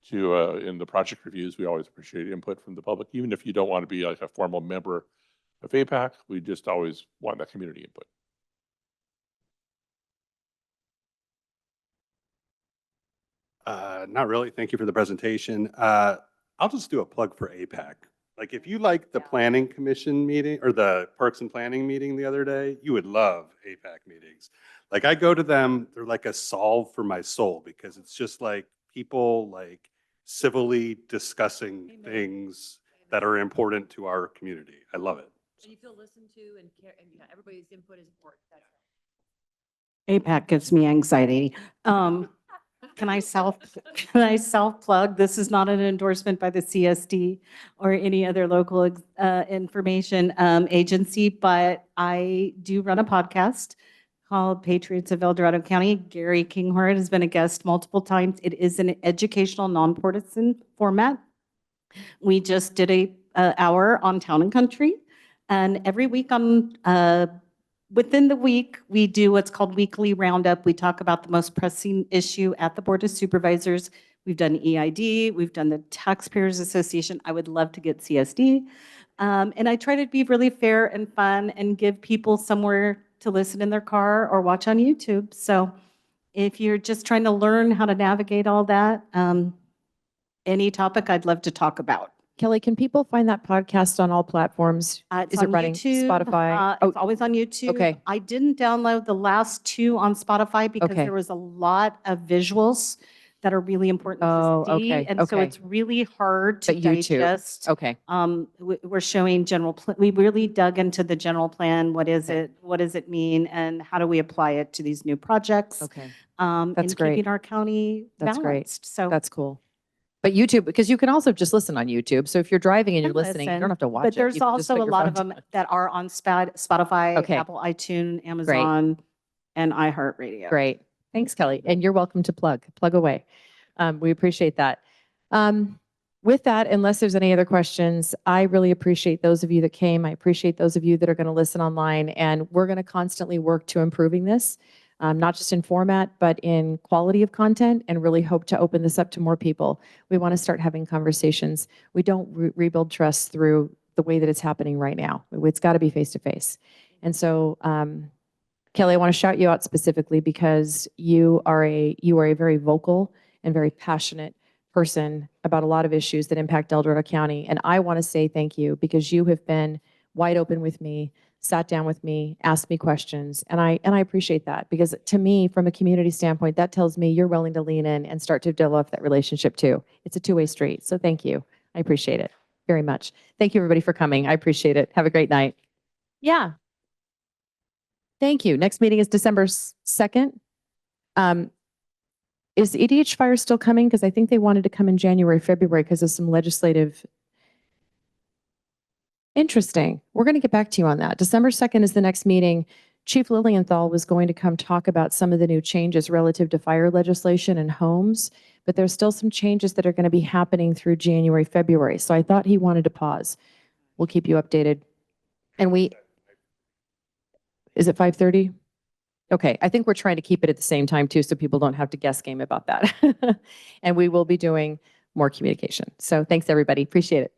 [SPEAKER 5] to in the project reviews, we always appreciate input from the public. Even if you don't want to be like a formal member of APAC, we just always want that community input.
[SPEAKER 9] Not really. Thank you for the presentation. I'll just do a plug for APAC. Like if you like the Planning Commission meeting or the Parks and Planning meeting the other day, you would love APAC meetings. Like I go to them, they're like a salve for my soul because it's just like people like civilly discussing things that are important to our community. I love it.
[SPEAKER 7] And you feel listened to and care, and yeah, everybody's input is important.
[SPEAKER 4] APAC gives me anxiety. Can I self-plug? This is not an endorsement by the CSD or any other local information agency, but I do run a podcast called Patriots of El Dorado County. Gary Kinghorn has been a guest multiple times. It is an educational, nonpartisan format. We just did a hour on Town and Country, and every week within the week, we do what's called weekly roundup. We talk about the most pressing issue at the Board of Supervisors. We've done EID, we've done the Taxpayers Association. I would love to get CSD. And I try to be really fair and fun and give people somewhere to listen in their car or watch on YouTube. So if you're just trying to learn how to navigate all that, any topic I'd love to talk about.
[SPEAKER 1] Kelly, can people find that podcast on all platforms?
[SPEAKER 4] It's
[SPEAKER 1] Is it
[SPEAKER 4] on
[SPEAKER 1] running
[SPEAKER 4] YouTube,
[SPEAKER 1] Spotify?
[SPEAKER 4] It's always on YouTube.
[SPEAKER 1] okay.
[SPEAKER 4] I didn't download the last 2 on Spotify because
[SPEAKER 1] Okay.
[SPEAKER 4] there was a lot of visuals that are really important
[SPEAKER 1] Oh,
[SPEAKER 4] to see.
[SPEAKER 1] okay,
[SPEAKER 4] And so
[SPEAKER 1] okay.
[SPEAKER 4] it's really hard to
[SPEAKER 1] But YouTube,
[SPEAKER 4] digest.
[SPEAKER 1] Okay,
[SPEAKER 4] We're showing we really dug into the general plan. What is
[SPEAKER 1] Okay.
[SPEAKER 4] it? What does it mean? And how do we apply it to these new projects?
[SPEAKER 1] okay.
[SPEAKER 4] And
[SPEAKER 1] That's great.
[SPEAKER 4] keeping our county
[SPEAKER 1] That's great.
[SPEAKER 4] balanced. So
[SPEAKER 1] That's cool. But YouTube, because you can also just listen on YouTube. So if you're driving and you're
[SPEAKER 4] can
[SPEAKER 1] listening, you
[SPEAKER 4] listen,
[SPEAKER 1] don't have to watch it.
[SPEAKER 4] But there's
[SPEAKER 1] You can just
[SPEAKER 4] also
[SPEAKER 1] put
[SPEAKER 4] a
[SPEAKER 1] your
[SPEAKER 4] lot
[SPEAKER 1] phone
[SPEAKER 4] of them
[SPEAKER 1] down.
[SPEAKER 4] that are on Spotify,
[SPEAKER 1] Okay.
[SPEAKER 4] Apple, iTunes, Amazon, and iHeartRadio.
[SPEAKER 1] Great. Thanks, Kelly. And you're welcome to plug away. We appreciate that. With that, unless there's any other questions, I really appreciate those of you that came. I appreciate those of you that are going to listen online. And we're going to constantly work to improving this, not just in format, but in quality of content, and really hope to open this up to more people. We want to start having conversations. We don't rebuild trust through the way that it's happening right now. It's got to be face to face. And so, Kelly, I want to shout you out specifically because you are a very vocal and very passionate person about a lot of issues that impact El Dorado County. And I want to say thank you because you have been wide open with me, sat down with me, asked me questions. And I appreciate that because to me, from a community standpoint, that tells me you're willing to lean in and start to develop that relationship too. It's a two-way street. So thank you. I appreciate it very much. Thank you everybody for coming. I appreciate it. Have a great night. Yeah. Thank you. Next meeting is December 2nd. Is the EDH fire still coming? Because I think they wanted to come in January, February because of some legislative. Interesting. We're going to get back to you on that. December 2nd is the next meeting. Chief Lilienthal was going to come talk about some of the new changes relative to fire legislation and homes, but there's still some changes that are going to be happening through January, February. So I thought he wanted to pause. We'll keep you updated. And is it 5:30? Okay, I think we're trying to keep it at the same time too, so people don't have to guess game about that. And we will be doing more communication. So thanks everybody, appreciate it.